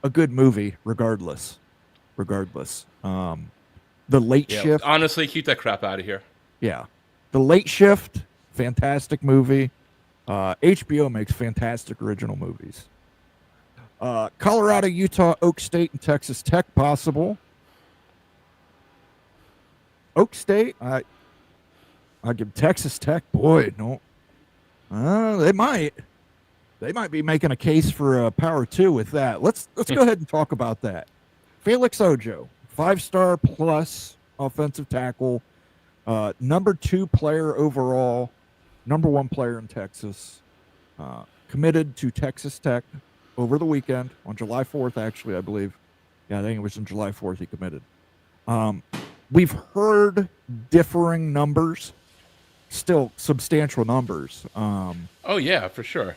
a good movie regardless. The Late Shift. Honestly, keep that crap out of here. Yeah. The Late Shift, fantastic movie. HBO makes fantastic original movies. Colorado, Utah, Oak State, and Texas Tech possible. Oak State, I give Texas Tech, boy, no. They might be making a case for Power 2 with that. Let's go ahead and talk about that. Felix Ojo, 5-star plus offensive tackle, number 2 player overall, number 1 player in Texas, committed to Texas Tech over the weekend on July 4th, actually, I believe. Yeah, I think it was on July 4th he committed. we've heard differing numbers, still substantial numbers, Oh yeah, for sure.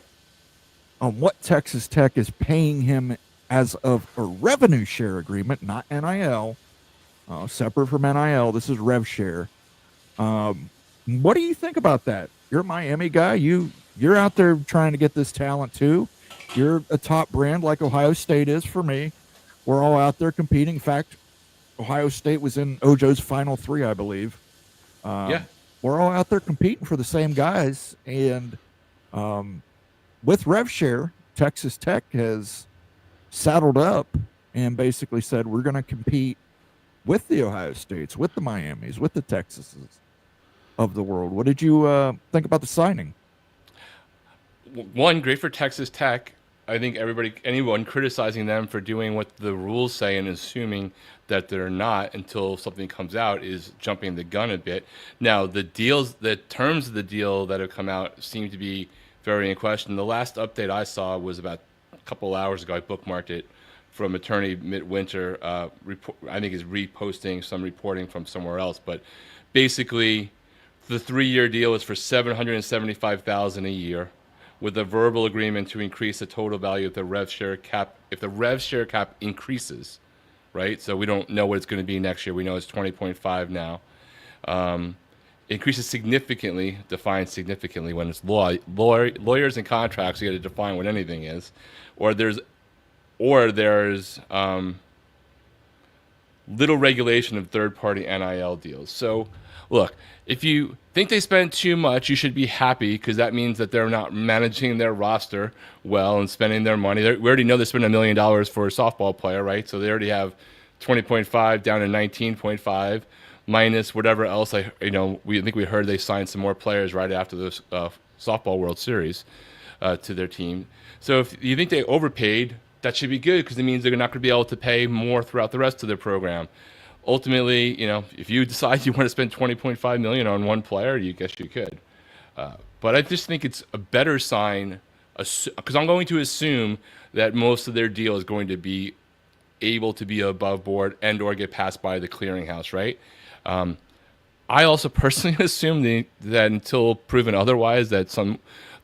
on what Texas Tech is paying him as of a revenue share agreement, not NIL, separate from NIL. This is rev share. What do you think about that? You're a Miami guy. You're out there trying to get this talent too. You're a top brand like Ohio State is for me. We're all out there competing. In fact, Ohio State was in Ojo's Final Three, I believe. Yeah. We're all out there competing for the same guys. And with rev share, Texas Tech has saddled up and basically said, we're going to compete with the Ohio States, with the Miamis, with the Texases of the world. What did you think about the signing? One, great for Texas Tech. I think anyone criticizing them for doing what the rules say and assuming that they're not until something comes out is jumping the gun a bit. Now, the terms of the deal that have come out seem to be very in question. The last update I saw was about a couple hours ago. I bookmarked it from attorney Midwinter. I think is reposting some reporting from somewhere else. But basically, the 3-year deal is for $775,000 a year, with a verbal agreement to increase the total value of the rev share cap. If the rev share cap increases, right? So we don't know what it's going to be next year. We know it's 20.5 now. Increases significantly, define significantly when it's lawyers and contracts. You got to define what anything is, or there's little regulation of third-party NIL deals. So, look, if you think they spend too much, you should be happy because that means that they're not managing their roster well and spending their money. We already know they spent $1 million for a softball player, right? So they already have 20.5 down to 19.5 minus whatever else. I think we heard they signed some more players right after the softball World Series to their team. So if you think they overpaid, that should be good because it means they're not going to be able to pay more throughout the rest of their program. Ultimately, if you decide you want to spend $20.5 million on one player, you guess you could. But I just think it's a better sign because I'm going to assume that most of their deal is going to be able to be above board and or get passed by the clearinghouse, right? I also personally assume that until proven otherwise, that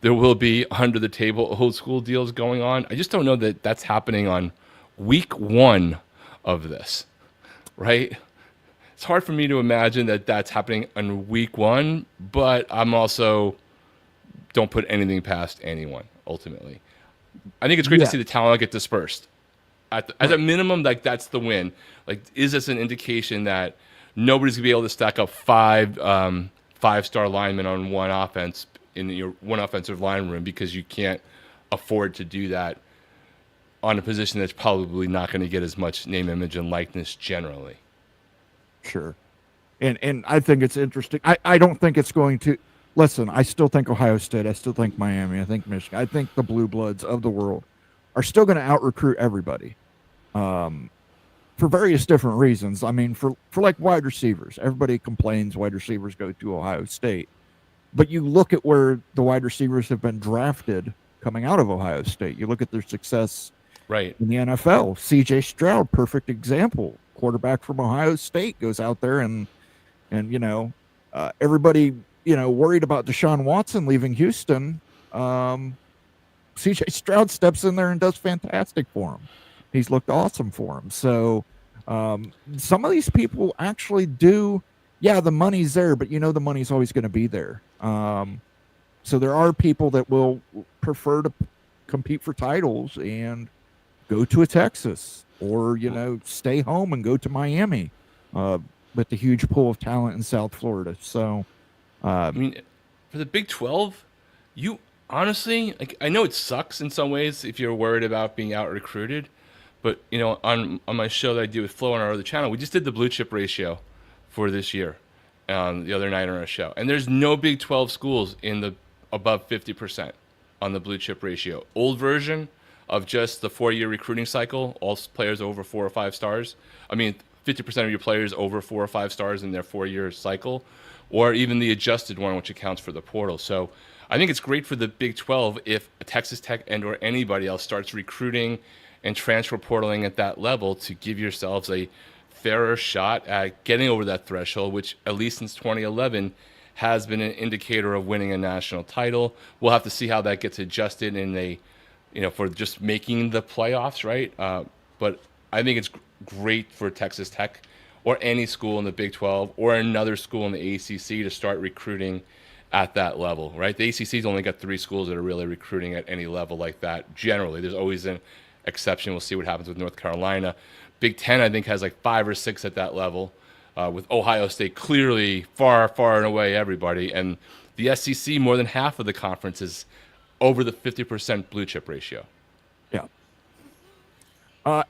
there will be under the table old school deals going on. I just don't know that that's happening on week 1 of this. Right? It's hard for me to imagine that that's happening on week 1, but I'm also don't put anything past anyone, ultimately. I think it's great to see the talent get dispersed. As a minimum, like that's the win. Like, is this an indication that nobody's going to be able to stack up 5 five-star linemen on one offense in your one offensive line room because you can't afford to do that on a position that's probably not going to get as much name, image, and likeness generally. Sure. And I think it's interesting. I don't think it's going to – listen, I still think Ohio State. I still think Miami. I think Michigan. I think the blue bloods of the world are still going to out-recruit everybody for various different reasons. I mean, for like wide receivers. Everybody complains wide receivers go to Ohio State. But you look at where the wide receivers have been drafted coming out of Ohio State. You look at their success – right in the NFL. C.J. Stroud, perfect example. Quarterback from Ohio State goes out there and everybody worried about Deshaun Watson leaving Houston. C.J. Stroud steps in there and does fantastic for him. He's looked awesome for him. So some of these people actually do. Yeah, the money's there, but the money's always going to be there. So there are people that will prefer to compete for titles and go to a Texas or, stay home and go to Miami with the huge pool of talent in South Florida. So, I mean, for the Big 12, you honestly, I know it sucks in some ways if you're worried about being out recruited, but, on my show that I do with Flo on our other channel, we just did the blue chip ratio for this year the other night on our show. And there's no Big 12 schools in the above 50% on the blue chip ratio. Old version of just the 4-year recruiting cycle, all players over 4 or 5 stars. I mean, 50% of your players over 4 or 5 stars in their 4-year cycle, or even the adjusted one, which accounts for the portal. So I think it's great for the Big 12 if Texas Tech and or anybody else starts recruiting and transfer portaling at that level to give yourselves a fairer shot at getting over that threshold, which at least since 2011 has been an indicator of winning a national title. We'll have to see how that gets adjusted for just making the playoffs, right? But I think it's great for Texas Tech or any school in the Big 12 or another school in the ACC to start recruiting at that level, right? The ACC's only got 3 schools that are really recruiting at any level like that. Generally, there's always an exception. We'll see what happens with North Carolina. Big 10, I think, has like 5 or 6 at that level, with Ohio State clearly far, far and away everybody. And the SEC, more than half of the conference is over the 50% blue chip ratio. Yeah.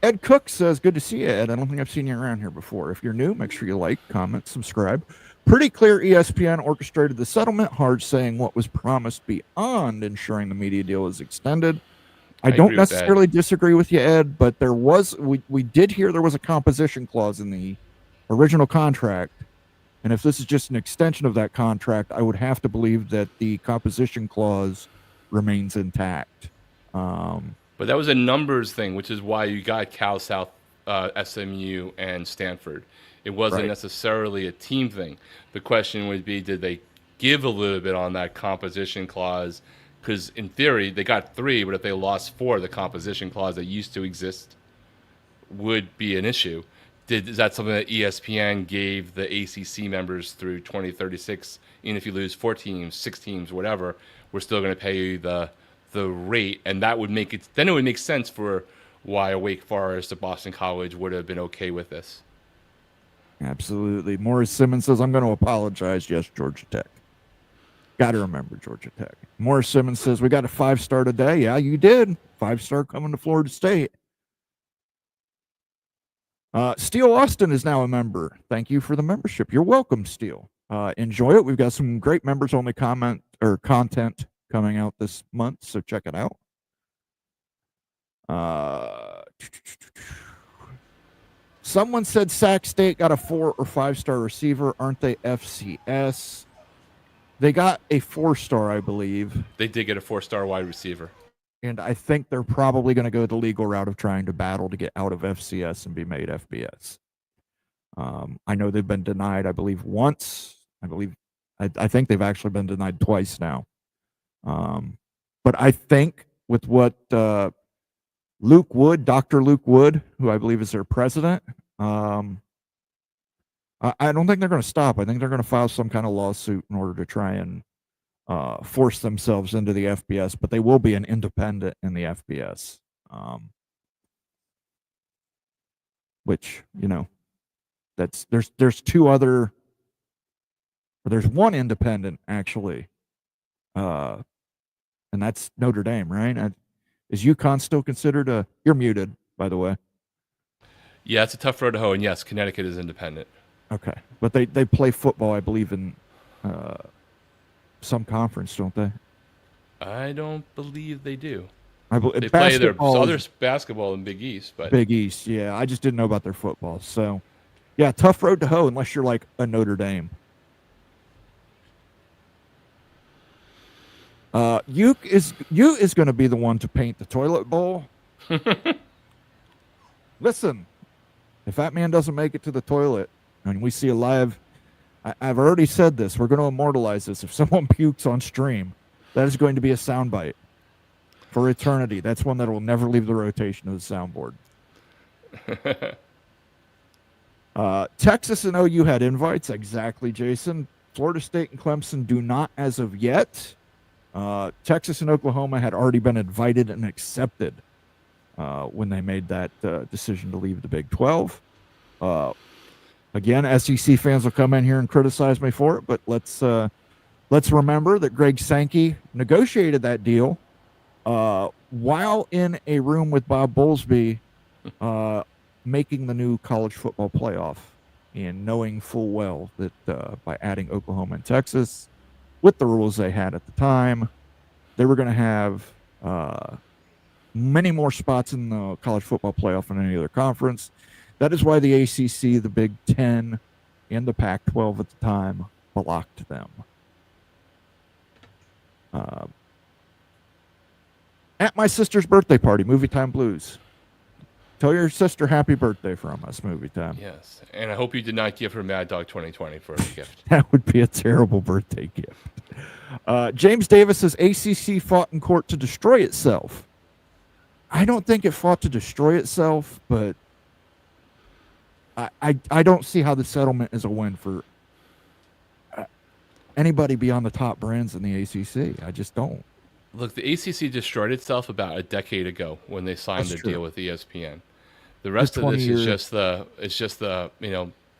Ed Cook says, good to see you, Ed. I don't think I've seen you around here before. If you're new, make sure you like, comment, subscribe. Pretty clear ESPN orchestrated the settlement, hard saying what was promised beyond ensuring the media deal is extended. I don't necessarily disagree with you, Ed, but we did hear there was a composition clause in the original contract. And if this is just an extension of that contract, I would have to believe that the composition clause remains intact. But that was a numbers thing, which is why you got Cal, South, SMU, and Stanford. It wasn't necessarily a team thing. The question would be, did they give a little bit on that composition clause? Because in theory, they got 3, but if they lost 4, the composition clause that used to exist would be an issue. Is that something that ESPN gave the ACC members through 2036? Even if you lose 4 teams, 6 teams, whatever, we're still going to pay you the rate, and that would make it. Then it would make sense for why a Wake Forest or Boston College would have been okay with this. Absolutely. Morris Simmons says, I'm going to apologize. Yes, Georgia Tech. Got to remember Georgia Tech. Morris Simmons says, we got a 5-star today. Yeah, you did. 5-star coming to Florida State. Steele Austin is now a member. Thank you for the membership. You're welcome, Steele. Enjoy it. We've got some great members-only content coming out this month, so check it out. Someone said Sac State got a 4 or 5-star receiver. Aren't they FCS? They got a 4-star, I believe. They did get a 4-star wide receiver. And I think they're probably going to go the legal route of trying to battle to get out of FCS and be made FBS. I know they've been denied, I believe, once. I think they've actually been denied twice now. But I think with what Luke Wood, Dr. Luke Wood, who I believe is their president, I don't think they're going to stop. I think they're going to file some kind of lawsuit in order to try and force themselves into the FBS, but they will be an independent in the FBS. Which, there's 2 other, or there's 1 independent actually. And that's Notre Dame, right? Is UConn still considered you're muted, by the way. Yeah, it's a tough road to hoe, and yes, Connecticut is independent. Okay. But they play football, I believe, in some conference, don't they? I don't believe they do. They play their other basketball in Big East. But Big East, yeah. I just didn't know about their football. So, yeah, tough road to hoe unless you're like a Notre Dame. You is going to be the one to paint the toilet bowl. Listen, if that man doesn't make it to the toilet, and we see a live, I've already said this, we're going to immortalize this. If someone pukes on stream, that is going to be a soundbite for eternity. That's one that will never leave the rotation of the soundboard. Texas and OU had invites, exactly, Jason. Florida State and Clemson do not as of yet. Texas and Oklahoma had already been invited and accepted when they made that decision to leave the Big 12. Again, SEC fans will come in here and criticize me for it, but let's remember that Greg Sankey negotiated that deal while in a room with Bob Bowlesby, making the new college football playoff and knowing full well that by adding Oklahoma and Texas, with the rules they had at the time, they were going to have many more spots in the college football playoff than any other conference. That is why the ACC, the Big 10, and the Pac-12 at the time blocked them. At my sister's birthday party, Movie Time Blues. Tell your sister happy birthday from us, Movie Time. Yes, and I hope you did not give her Mad Dog 2020 for a gift. That would be a terrible birthday gift. James Davis says ACC fought in court to destroy itself. I don't think it fought to destroy itself, but I don't see how the settlement is a win for anybody beyond the top brands in the ACC. I just don't. Look, the ACC destroyed itself about a decade ago when they signed the deal with ESPN. The rest of this is just the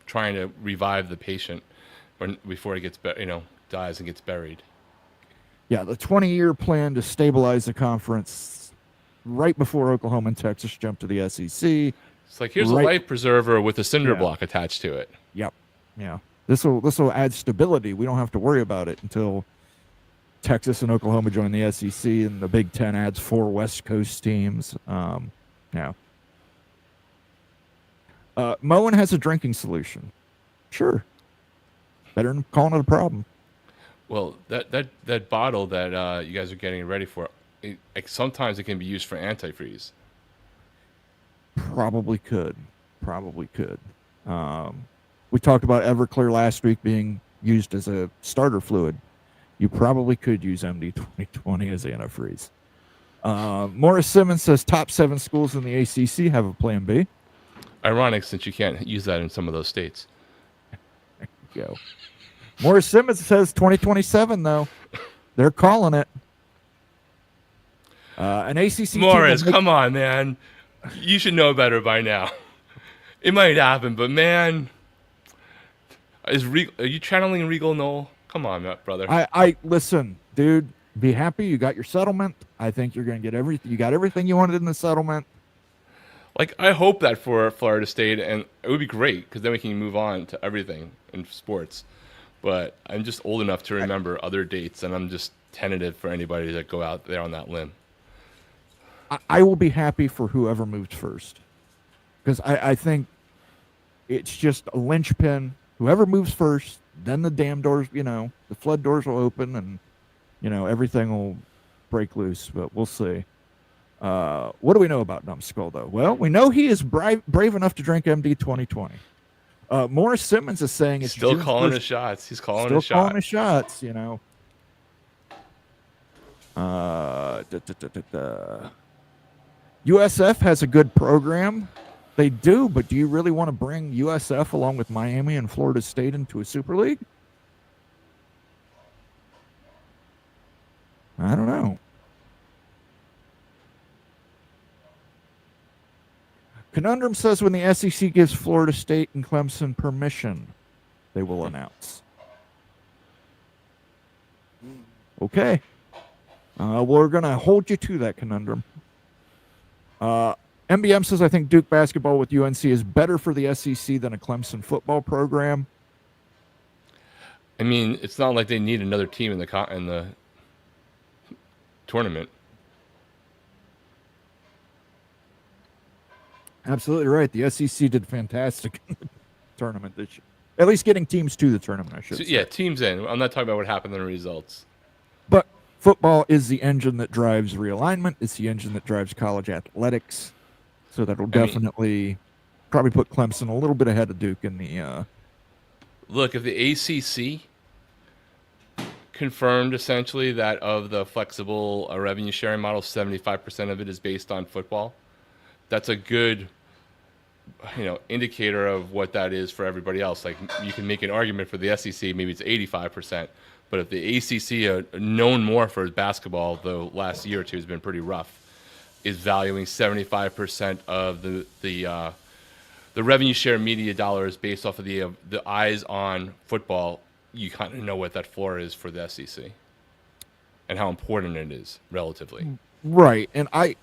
trying to revive the patient before it gets dies and gets buried. Yeah, the 20-year plan to stabilize the conference right before Oklahoma and Texas jumped to the SEC. It's like, here's a life preserver with a cinder block attached to it. Yep. Yeah. This will add stability. We don't have to worry about it until Texas and Oklahoma join the SEC, and the Big Ten adds 4 West Coast teams. Moen has a drinking solution. Sure. Better than calling it a problem. Well, that bottle that you guys are getting ready for, sometimes it can be used for antifreeze. Probably could. We talked about Everclear last week being used as a starter fluid. You probably could use MD 2020 as antifreeze. Morris Simmons says top 7 schools in the ACC have a plan B. Ironic, since you can't use that in some of those states. There you go. Morris Simmons says 2027, though. They're calling it. An ACC Morris, come on, man. You should know better by now. It might happen, but man, are you channeling Regal Noel? Come on, brother. I listen, dude. Be happy you got your settlement. I think you're going to get everything. You got everything you wanted in the settlement. Like, I hope that for Florida State, and it would be great because then we can move on to everything in sports. But I'm just old enough to remember other dates, and I'm just tentative for anybody to go out there on that limb. I will be happy for whoever moved first, because I think it's just a linchpin. Whoever moves first, then the dam doors, the flood doors will open, and everything will break loose. But we'll see. What do we know about Numbskull, though? Well, we know he is brave enough to drink MD 2020. Morris Simmons is saying it's still calling his shots. He's calling his shots. USF has a good program. They do, but do you really want to bring USF along with Miami and Florida State into a Super League? I don't know. Conundrum says when the SEC gives Florida State and Clemson permission, they will announce. Okay. We're going to hold you to that, Conundrum. MBM says, I think Duke basketball with UNC is better for the SEC than a Clemson football program. I mean, it's not like they need another team in the tournament. Absolutely right. The SEC did fantastic in the tournament this year. At least getting teams to the tournament, I should say. Yeah, teams in. I'm not talking about what happened in the results. But football is the engine that drives realignment. It's the engine that drives college athletics. So that'll definitely probably put Clemson a little bit ahead of Duke in the... Look, if the ACC confirmed essentially that of the flexible revenue sharing model, 75% of it is based on football, that's a good indicator of what that is for everybody else. Like, you can make an argument for the SEC, maybe it's 85%. But if the ACC, known more for basketball, though last year or two has been pretty rough, is valuing 75% of the revenue share media dollars based off of the eyes on football, you kind of know what that floor is for the SEC and how important it is relatively. Right. And to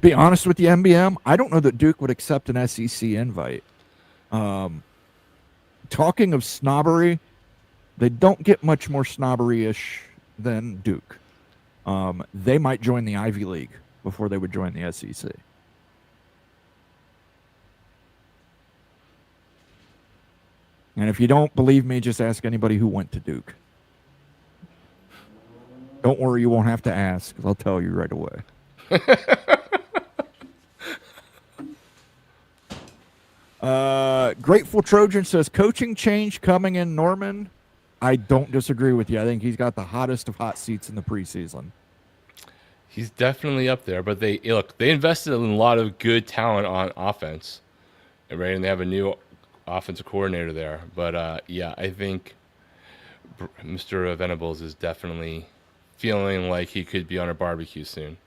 be honest with you, MBM, I don't know that Duke would accept an SEC invite. Talking of snobbery, they don't get much more snobbery-ish than Duke. They might join the Ivy League before they would join the SEC. And if you don't believe me, just ask anybody who went to Duke. Don't worry, you won't have to ask, because I'll tell you right away. Grateful Trojan says coaching change coming in Norman. I don't disagree with you. I think he's got the hottest of hot seats in the preseason. He's definitely up there, but they invested in a lot of good talent on offense, right? And they have a new offensive coordinator there. But yeah, I think Mr. Venables is definitely feeling like he could be on a barbecue soon.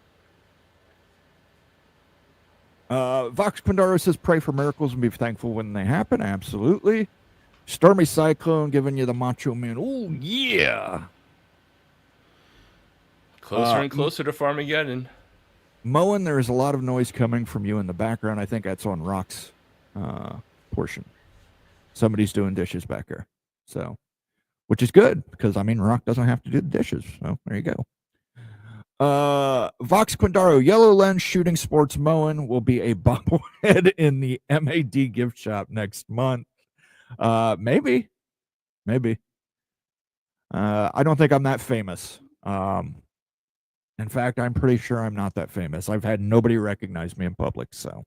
Vox Pandaro says pray for miracles and be thankful when they happen. Absolutely. Stormy Cyclone giving you the Macho Man. Oh, yeah. Closer and closer to Farmageddon. Moen, there is a lot of noise coming from you in the background. I think that's on Rock's portion. Somebody's doing dishes back there. So, which is good because, I mean, Rock doesn't have to do the dishes. So, there you go. Vox Quindaro, Yellow Lens Shooting Sports Moen will be a bobblehead in the MAD gift shop next month. Maybe. I don't think I'm that famous. In fact, I'm pretty sure I'm not that famous. I've had nobody recognize me in public, so.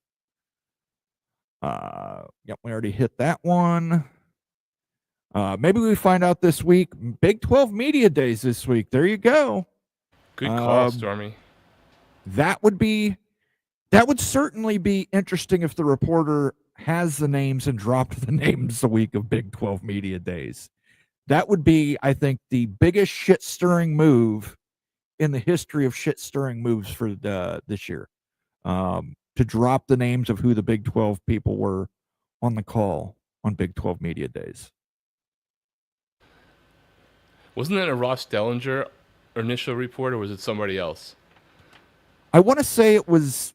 Yep, we already hit that one. Maybe we find out this week. Big 12 Media Days this week. There you go. Good call, Stormy. That would certainly be interesting if the reporter has the names and dropped the names the week of Big 12 Media Days. That would be, I think, the biggest shit-stirring move in the history of shit-stirring moves for this year. To drop the names of who the Big 12 people were on the call on Big 12 Media Days. Wasn't that a Ross Dellinger initial report, or was it somebody else? I want to say it was,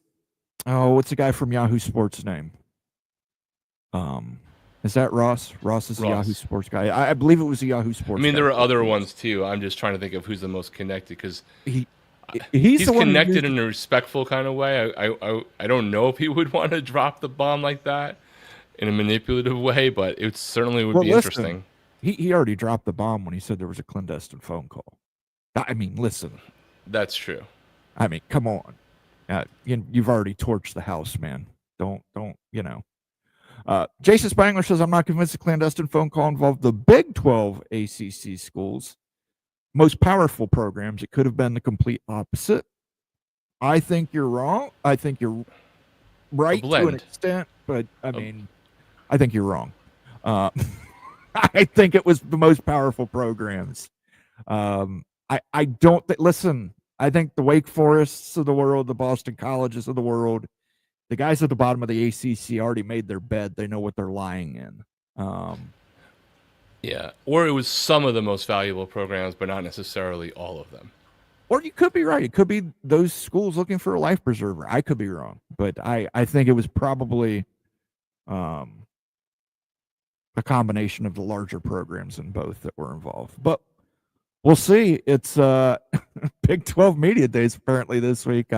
what's the guy from Yahoo Sports name? Is that Ross? Ross is the Yahoo Sports guy. I believe it was the Yahoo Sports. I mean, guy. there were other ones too. I'm just trying to think of who's the most connected because he's connected in a respectful kind of way. I don't know if he would want to drop the bomb like that in a manipulative way, but it certainly would be interesting. He already dropped the bomb when he said there was a clandestine phone call. I mean, listen. That's true. I mean, come on. You've already torched the house, man. Don't, you know. Jason Spangler says, I'm not convinced the clandestine phone call involved the Big 12 ACC schools. Most powerful programs. It could have been the complete opposite. I think you're wrong. I think you're right to an extent, but I mean, I think you're wrong. I think it was the most powerful programs. I don't listen. I think the Wake Forests of the world, the Boston Colleges of the world, the guys at the bottom of the ACC already made their bed. They know what they're lying in. Yeah, or it was some of the most valuable programs, but not necessarily all of them. Or you could be right. It could be those schools looking for a life preserver. I could be wrong, but I think it was probably a combination of the larger programs in both that were involved. But we'll see. It's Big 12 Media Days apparently this week.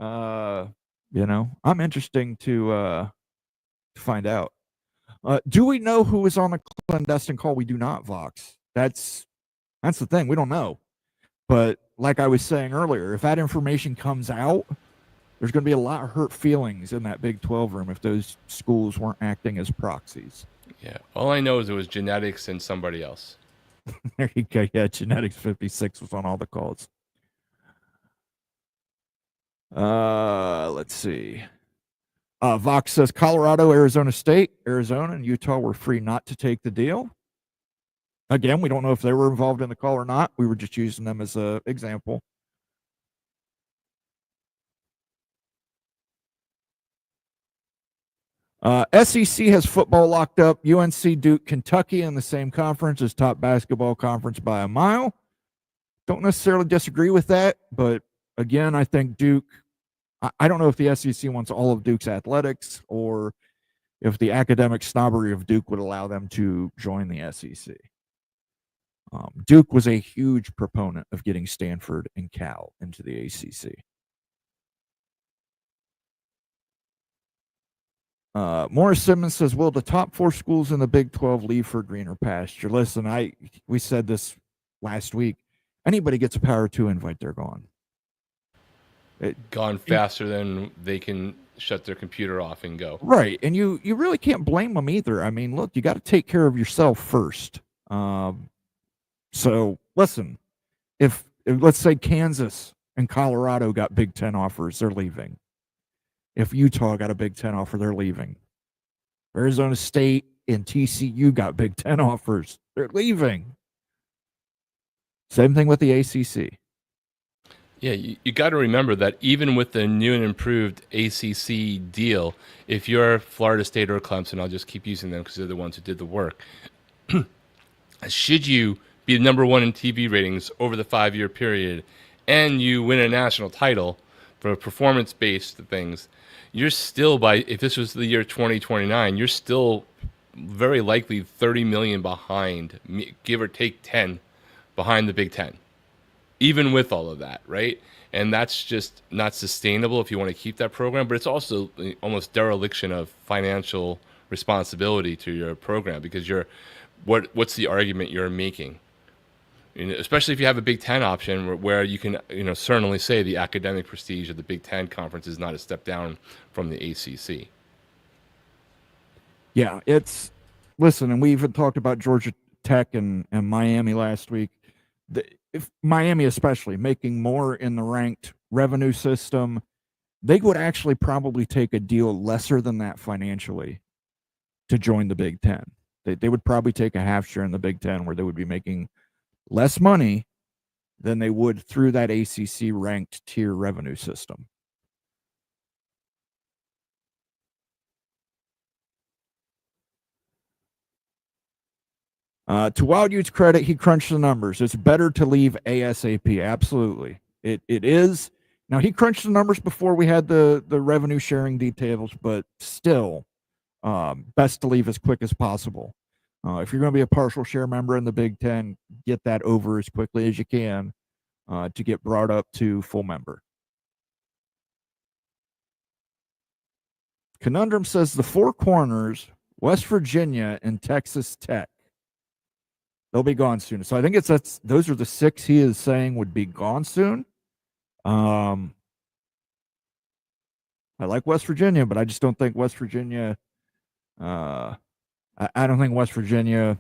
I'm interesting to find out. Do we know who was on the clandestine call? We do not, Vox. That's the thing. We don't know. But like I was saying earlier, if that information comes out, there's going to be a lot of hurt feelings in that Big 12 room if those schools weren't acting as proxies. Yeah. All I know is it was genetics and somebody else. There you go. Yeah, Genetics 56 was on all the calls. Let's see. Vox says Colorado, Arizona State, Arizona, and Utah were free not to take the deal. Again, we don't know if they were involved in the call or not. We were just using them as an example. SEC has football locked up. UNC, Duke, Kentucky in the same conference as top basketball conference by a mile. Don't necessarily disagree with that, but again, I think Duke, I don't know if the SEC wants all of Duke's athletics or if the academic snobbery of Duke would allow them to join the SEC. Duke was a huge proponent of getting Stanford and Cal into the ACC. Morris Simmons says, will the top 4 schools in the Big 12 leave for greener pasture? Listen, we said this last week. Anybody gets a Power 2 invite, they're gone. Gone faster than they can shut their computer off and go. Right. And you really can't blame them either. I mean, look, you got to take care of yourself first. So listen, if let's say Kansas and Colorado got Big Ten offers, they're leaving. If Utah got a Big Ten offer, they're leaving. Arizona State and TCU got Big Ten offers, they're leaving. Same thing with the ACC. Yeah, you got to remember that even with the new and improved ACC deal, if you're Florida State or Clemson, I'll just keep using them because they're the ones who did the work. Should you be number one in TV ratings over the 5-year period and you win a national title for performance-based things, you're still, if this was the year 2029, you're still very likely 30 million behind, give or take 10, behind the Big Ten. Even with all of that, right? And that's just not sustainable if you want to keep that program, but it's also almost dereliction of financial responsibility to your program because what's the argument you're making? Especially if you have a Big Ten option where you can certainly say the academic prestige of the Big Ten conference is not a step down from the ACC. Yeah, listen, and we even talked about Georgia Tech and Miami last week. If Miami especially making more in the ranked revenue system, they would actually probably take a deal lesser than that financially to join the Big Ten. They would probably take a half share in the Big Ten where they would be making less money than they would through that ACC ranked tier revenue system. To Wild Ute's credit, he crunched the numbers. It's better to leave ASAP. Absolutely. It is. Now, he crunched the numbers before we had the revenue sharing details, but still, best to leave as quick as possible. If you're going to be a partial share member in the Big Ten, get that over as quickly as you can to get brought up to full member. Conundrum says the Four Corners, West Virginia, and Texas Tech. They'll be gone soon. So I think those are the 6 he is saying would be gone soon. I like West Virginia, but I just don't think West Virginia. I don't think West Virginia.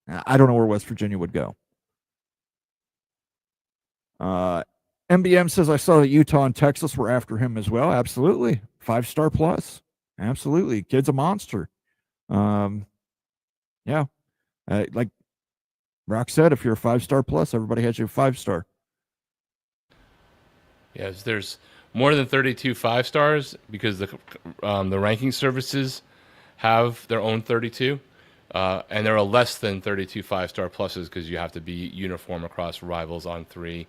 I don't know where West Virginia would go. MBM says I saw that Utah and Texas were after him as well. Absolutely, 5-star plus. Absolutely, kid's a monster. Yeah. Like Rock said, if you're a 5-star plus, everybody has you a 5-star. Yes, there's more than 32 5-stars because the ranking services have their own 32, and there are less than 32 5-star pluses because you have to be uniform across rivals on 3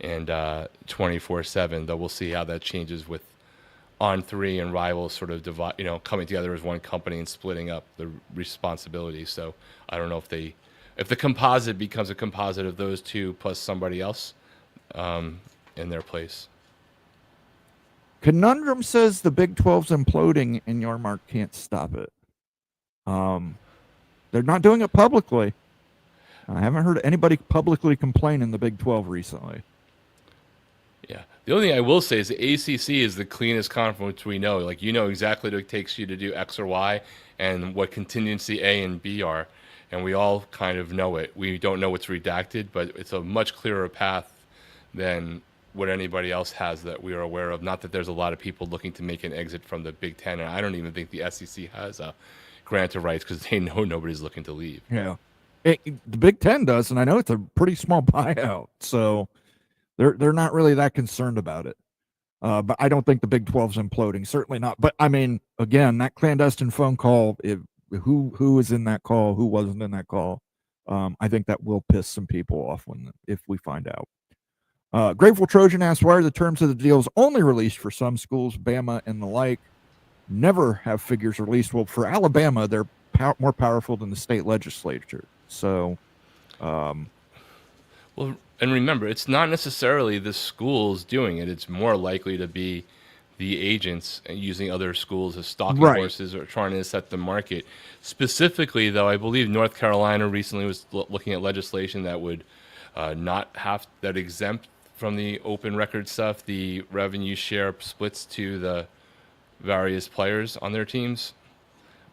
and 24/7. Though we'll see how that changes with on 3 and rivals sort of divide, coming together as one company and splitting up the responsibilities. So I don't know if the composite becomes a composite of those two plus somebody else in their place. Conundrum says the Big 12's imploding and Yarmark can't stop it. They're not doing it publicly. I haven't heard anybody publicly complain in the Big 12 recently. Yeah. The only thing I will say is the ACC is the cleanest conference we know. Like, exactly what it takes you to do X or Y and what contingency A and B are. And we all kind of know it. We don't know what's redacted, but it's a much clearer path than what anybody else has that we are aware of. Not that there's a lot of people looking to make an exit from the Big Ten. And I don't even think the SEC has a grant of rights because they know nobody's looking to leave. Yeah. The Big Ten does, and I know it's a pretty small buyout. So they're not really that concerned about it. But I don't think the Big 12's imploding. Certainly not. But, I mean, again, that clandestine phone call, who was in that call, who wasn't in that call, I think that will piss some people off if we find out. Grateful Trojan asks, why are the terms of the deals only released for some schools, Bama and the like, never have figures released? Well, for Alabama, they're more powerful than the state legislature. So, well, and remember, it's not necessarily the schools doing it. It's more likely to be the agents using other schools as stalking horses or trying to set the market. Specifically, though, I believe North Carolina recently was looking at legislation that would not have that exempt from the open record stuff, the revenue share splits to the various players on their teams,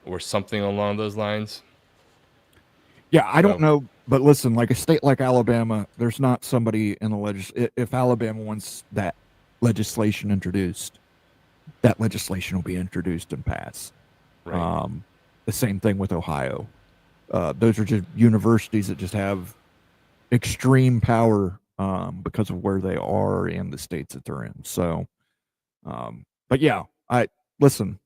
or something along those lines. Yeah, I don't So- know, but listen, like a state like Alabama, there's not somebody in the if Alabama wants that legislation introduced, that legislation will be introduced and passed. Right. The same thing with Ohio. Those are just universities that just have extreme power because of where they are and the states that they're in. So, but yeah, I listen.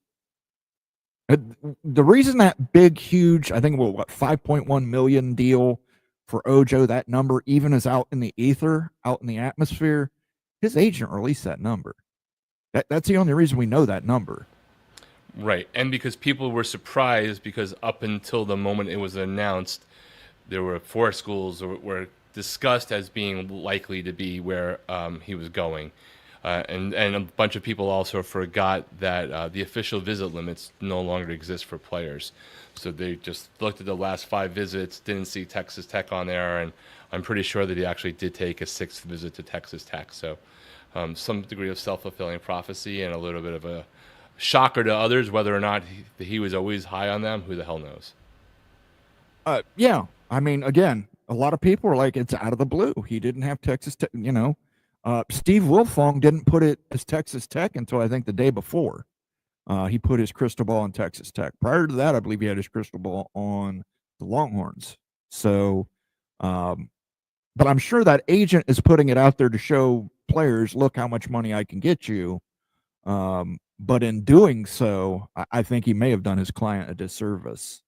The reason that big, huge, I think what 5.1 million deal for Ojo, that number even is out in the ether, out in the atmosphere. His agent released that number. That's the only reason we know that number. Right, and because people were surprised because up until the moment it was announced, there were 4 schools that were discussed as being likely to be where he was going. And a bunch of people also forgot that the official visit limits no longer exist for players. So they just looked at the last 5 visits, didn't see Texas Tech on there, and I'm pretty sure that he actually did take a 6th visit to Texas Tech. So some degree of self-fulfilling prophecy and a little bit of a shocker to others. Whether or not he was always high on them, who the hell knows? Yeah, I mean, again, a lot of people are like, it's out of the blue. He didn't have Texas Tech, Steve Wilfong didn't put it as Texas Tech until I think the day before. He put his crystal ball on Texas Tech. Prior to that, I believe he had his crystal ball on the Longhorns. So, but I'm sure that agent is putting it out there to show players, look how much money I can get you. But in doing so, I think he may have done his client a disservice.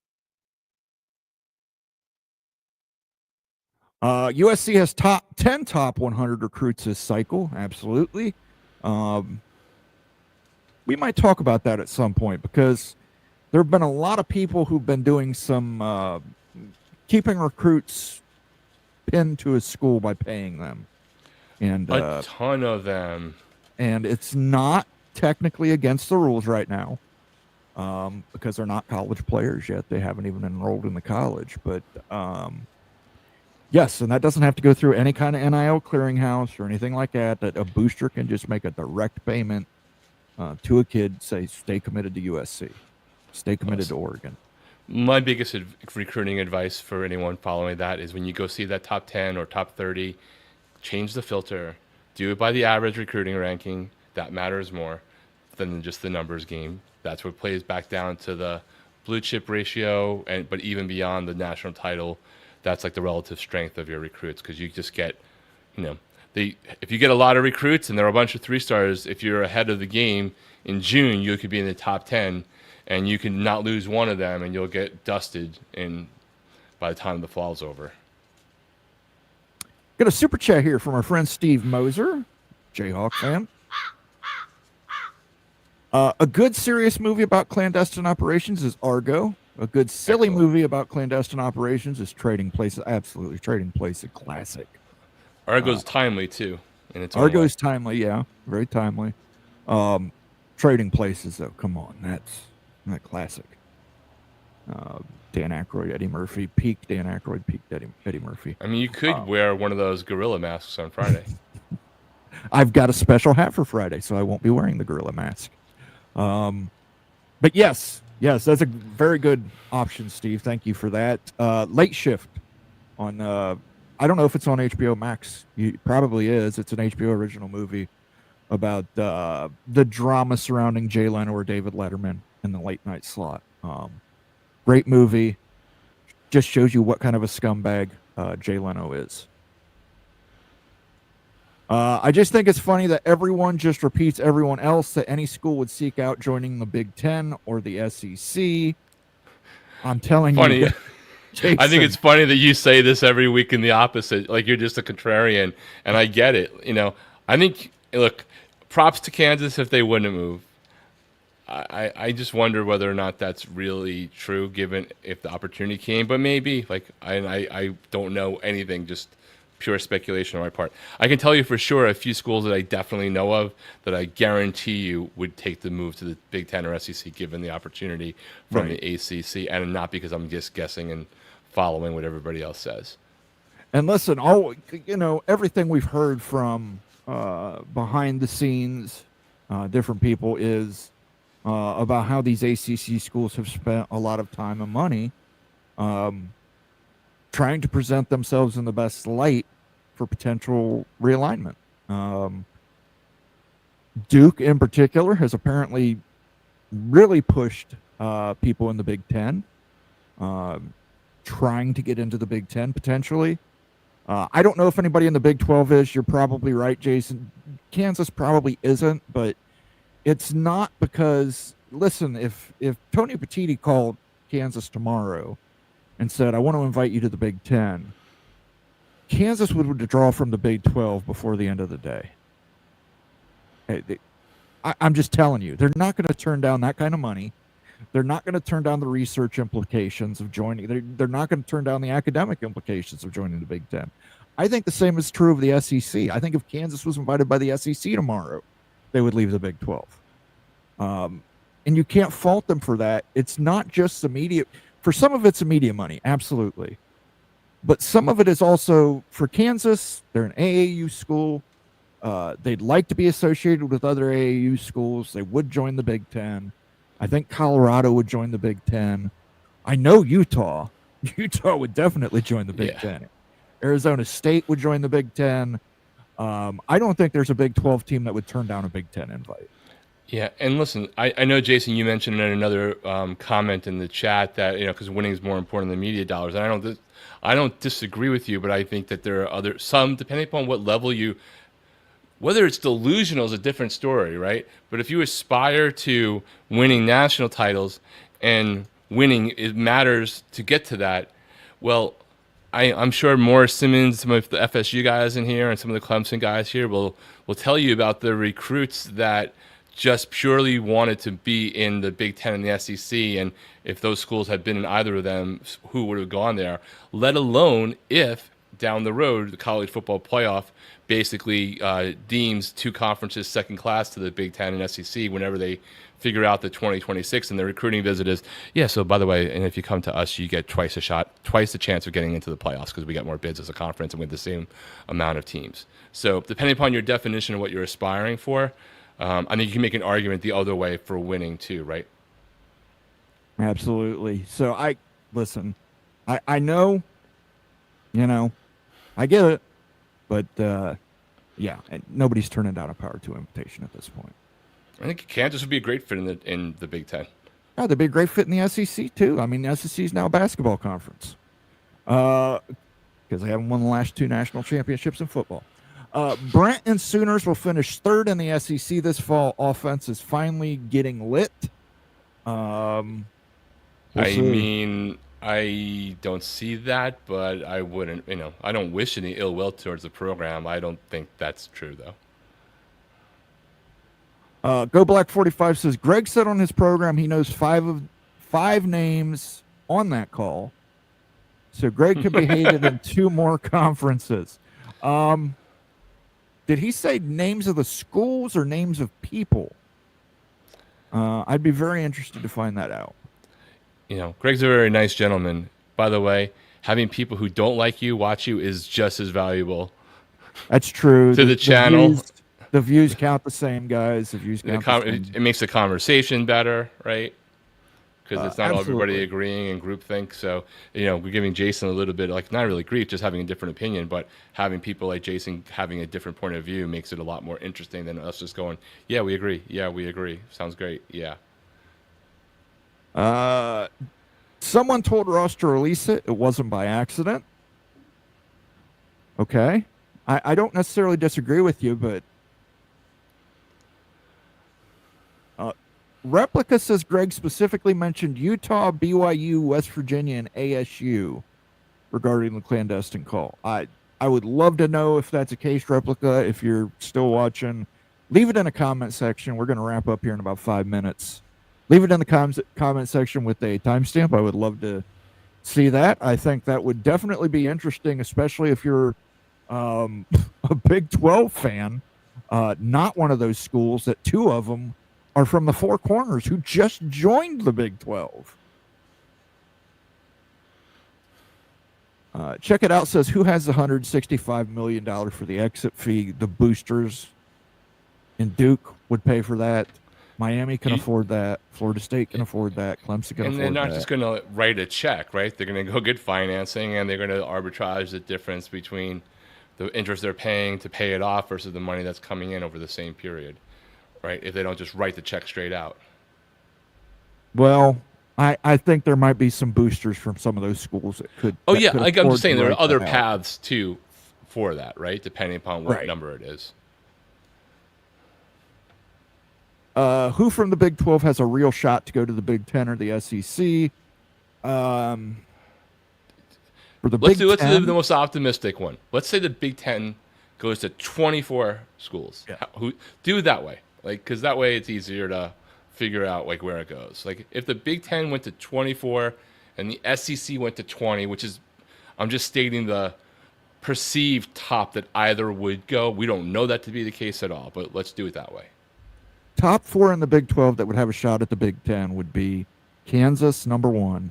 USC has top 100 recruits this cycle. Absolutely. We might talk about that at some point because there have been a lot of people who've been doing some keeping recruits pinned to a school by paying them. And A ton of them. And it's not technically against the rules right now because they're not college players yet. They haven't even enrolled in the college. But yes, and that doesn't have to go through any kind of NIL clearinghouse or anything like that. That a booster can just make a direct payment to a kid, say, stay committed to USC, stay committed to Oregon. My biggest recruiting advice for anyone following that is when you go see that top 10 or top 30, change the filter. Do it by the average recruiting ranking. That matters more than just the numbers game. That's what plays back down to the blue chip ratio, but even beyond the national title, that's like the relative strength of your recruits, because you just get, if you get a lot of recruits and there are a bunch of 3-stars, if you're ahead of the game in June, you could be in the top 10, and you can not lose one of them, and you'll get dusted by the time the fall's over. Got a super chat here from our friend Steve Moser, Jayhawk fan. A good serious movie about clandestine operations is Argo. A good silly movie about clandestine operations is Trading Places. Absolutely, Trading Places, classic. Argo's timely too, and it's Argo's timely, yeah, very timely. Trading Places, though, come on, that's that classic. Dan Aykroyd, Eddie Murphy, peak Dan Aykroyd, peak Eddie Murphy. I mean, you could wear one of those gorilla masks on Friday. I've got a special hat for Friday, so I won't be wearing the gorilla mask. But yes, that's a very good option, Steve. Thank you for that. Late Shift on, I don't know if it's on HBO Max. It probably is. It's an HBO original movie about the drama surrounding Jay Leno or David Letterman in the late night slot. Great movie. Just shows you what kind of a scumbag Jay Leno is. I just think it's funny that everyone just repeats everyone else that any school would seek out joining the Big Ten or the SEC. I'm telling you. Jason, I think it's funny that you say this every week in the opposite, like you're just a contrarian, and I get it. I think, look, props to Kansas if they wouldn't move. I just wonder whether or not that's really true, given if the opportunity came, but maybe. I don't know anything, just pure speculation on my part. I can tell you for sure a few schools that I definitely know of that I guarantee you would take the move to the Big Ten or SEC given the opportunity from the ACC, and not because I'm just guessing and following what everybody else says. And listen, everything we've heard from behind the scenes, different people is about how these ACC schools have spent a lot of time and money trying to present themselves in the best light for potential realignment. Duke, in particular, has apparently really pushed people in the Big Ten, trying to get into the Big Ten potentially. I don't know if anybody in the Big 12 is. You're probably right, Jason. Kansas probably isn't, but it's not because, listen, if Tony Petitti called Kansas tomorrow and said, I want to invite you to the Big Ten, Kansas would withdraw from the Big 12 before the end of the day. I'm just telling you, they're not going to turn down that kind of money. They're not going to turn down the research implications of joining. They're not going to turn down the academic implications of joining the Big Ten. I think the same is true of the SEC. I think if Kansas was invited by the SEC tomorrow, they would leave the Big 12. And you can't fault them for that. It's not just the media. For some of it's the media money, absolutely. But some of it is also for Kansas. They're an AAU school. They'd like to be associated with other AAU schools. They would join the Big Ten. I think Colorado would join the Big Ten. I know Utah. Utah would definitely join the Big Ten. Arizona State would join the Big Ten. I don't think there's a Big 12 team that would turn down a Big Ten invite. Yeah, and listen, I know, Jason, you mentioned in another comment in the chat that, because winning is more important than media dollars. And I don't disagree with you, but I think that there are some, depending upon what level whether it's delusional is a different story, right? But if you aspire to winning national titles and winning, it matters to get to that. Well, I'm sure Morris Simmons, some of the FSU guys in here and some of the Clemson guys here will tell you about the recruits that just purely wanted to be in the Big Ten and the SEC, and if those schools had been in either of them, who would have gone there, let alone if down the road the college football playoff basically deems two conferences second class to the Big Ten and SEC whenever they figure out the 2026 and the recruiting visit is, so by the way, and if you come to us, you get twice the chance of getting into the playoffs because we got more bids as a conference and with the same amount of teams. So depending upon your definition of what you're aspiring for, I think you can make an argument the other way for winning too, right? Absolutely. So I know, I get it, but nobody's turning down a Power 2 invitation at this point. I think Kansas would be a great fit in the Big Ten. Yeah, they'd be a great fit in the SEC too. I mean, the SEC is now a basketball conference because they haven't won the last two national championships in football. Brent and Sooners will finish third in the SEC this fall. Offense is finally getting lit. I don't see that, but I wouldn't, I don't wish any ill will towards the program. I don't think that's true, though. Go Black 45 says Greg said on his program he knows five names on that call, so Greg could be hated in two more conferences. Did he say names of the schools or names of people? I'd be very interested to find that out. Greg's a very nice gentleman. By the way, having people who don't like you watch you is just as valuable. That's true. To the channel. The views count the same, guys. The views count the same. It makes the conversation better, right? Because it's not everybody agreeing and groupthink. So, we're giving Jason a little bit, not really grief, just having a different opinion, but having people like Jason having a different point of view makes it a lot more interesting than us just going, yeah, we agree. Yeah, we agree. Sounds great. Yeah. Someone told Ross to release it. It wasn't by accident. Okay. I don't necessarily disagree with you, but Replica says Greg specifically mentioned Utah, BYU, West Virginia, and ASU regarding the clandestine call. I would love to know if that's a case, Replica. If you're still watching, leave it in a comment section. We're going to wrap up here in about 5 minutes. Leave it in the comment section with a timestamp. I would love to see that. I think that would definitely be interesting, especially if you're a Big 12 fan, not one of those schools that two of them are from the Four Corners who just joined the Big 12. Check it out. Says, who has the $165 million for the exit fee? The boosters in Duke would pay for that. Miami can afford that. Florida State can afford that. Clemson can afford that. And they're not just going to write a check, right? They're going to go get financing, and they're going to arbitrage the difference between the interest they're paying to pay it off versus the money that's coming in over the same period, right? If they don't just write the check straight out. Well, I think there might be some boosters from some of those schools that could. Oh, that yeah. could Like I'm afford just saying, to there are write other that out. paths, too, for that, right? Depending upon what Right. number it is. Who from the Big 12 has a real shot to go to the Big 10 or the SEC? For the Let's Big do 10, the most optimistic one. Let's say the Big 10 goes to 24 schools. Yeah. Who do it that way, like, because that way it's easier to figure out like where it goes. Like if the Big 10 went to 24 and the SEC went to 20, which is, I'm just stating the perceived top that either would go. We don't know that to be the case at all, but let's do it that way. top 4 in the Big 12 that would have a shot at the Big 10 would be Kansas, number 1.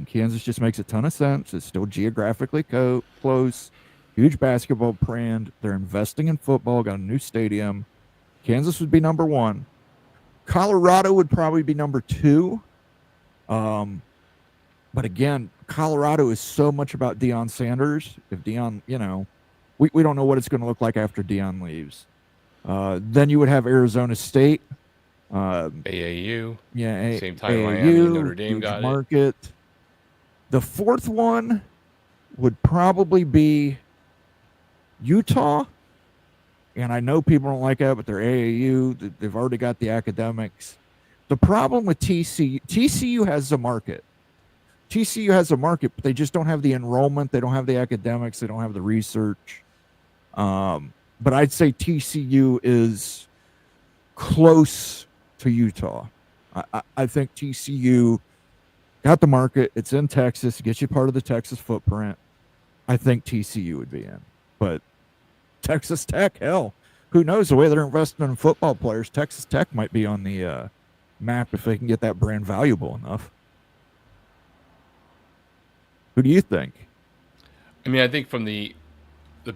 Kansas just makes a ton of sense. It's still geographically close. Huge basketball brand. They're investing in football. Got a new stadium. Kansas would be number 1. Colorado would probably be number 2. But again, Colorado is so much about Deion Sanders. If Deion, we don't know what it's going to look like after Deion leaves. Then you would have Arizona State. AAU. Yeah, Same time AAU, Miami and Notre Dame huge got it. market. The fourth one would probably be Utah. And I know people don't like that, but they're AAU. They've already got the academics. The problem with TCU has the market. TCU has a market, but they just don't have the enrollment. They don't have the academics. They don't have the research. But I'd say TCU is close to Utah. I think TCU got the market. It's in Texas. It gets you part of the Texas footprint. I think TCU would be in. But Texas Tech, hell, who knows? The way they're investing in football players, Texas Tech might be on the map if they can get that brand valuable enough. Who do you think? I mean, I think from the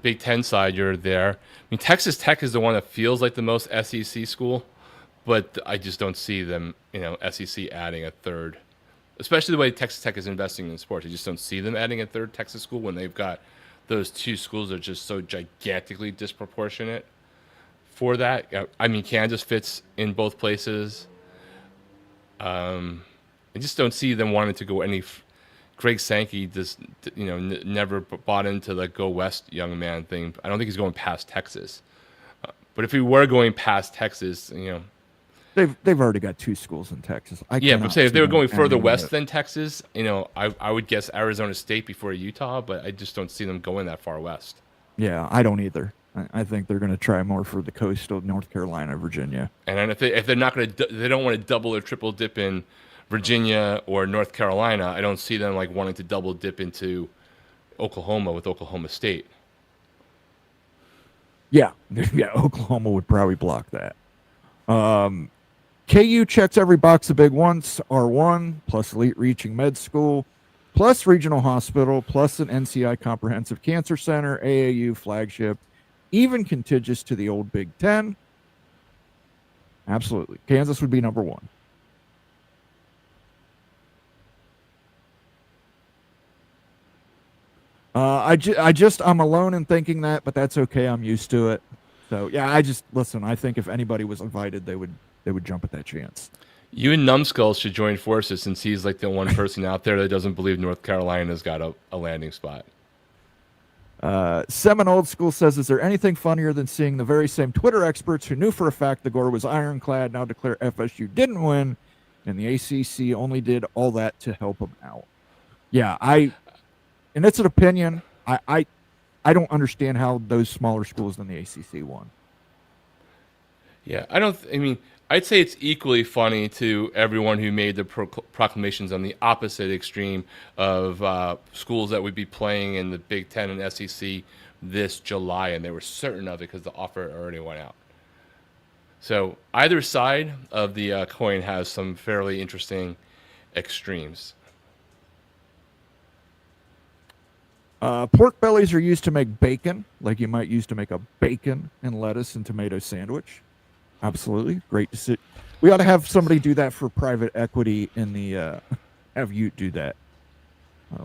Big Ten side, you're there. I mean, Texas Tech is the one that feels like the most SEC school, but I just don't see them, SEC adding a third, especially the way Texas Tech is investing in sports. I just don't see them adding a third Texas school when they've got those two schools that are just so gigantically disproportionate for that. I mean, Kansas fits in both places. I just don't see them wanting to go any. Greg Sankey just, never bought into the go west young man thing. I don't think he's going past Texas. But if he were going past Texas, they've already got 2 schools in Texas. but say if they were going further adding west it. than Texas, I would guess Arizona State before Utah, but I just don't see them going that far west. Yeah, I don't either. I think they're going to try more for the coastal North Carolina, Virginia. And then if they're not going to, they don't want to double or triple dip in Virginia or North Carolina, I don't see them like wanting to double dip into Oklahoma with Oklahoma State. Yeah, Oklahoma would probably block that. KU checks every box of big ones, R1, plus elite reaching med school, plus regional hospital, plus an NCI comprehensive cancer center, AAU flagship, even contiguous to the old Big Ten. Absolutely. Kansas would be number 1. I'm alone in thinking that, but that's okay. I'm used to it. So yeah, I think if anybody was invited, they would jump at that chance. You and Numbskulls should join forces since he's like the one person out there that doesn't believe North Carolina's got a landing spot. Seven Old School says, is there anything funnier than seeing the very same Twitter experts who knew for a fact the gore was ironclad now declare FSU didn't win and the ACC only did all that to help them out? Yeah, and it's an opinion. I don't understand how those smaller schools than the ACC won. Yeah, I'd say it's equally funny to everyone who made the proclamations on the opposite extreme of schools that would be playing in the Big Ten and SEC this July, and they were certain of it because the offer already went out. So either side of the coin has some fairly interesting extremes. Pork bellies are used to make bacon, like you might use to make a bacon and lettuce and tomato sandwich. Absolutely. Great to see. We ought to have somebody do that for private equity in the, have you do that.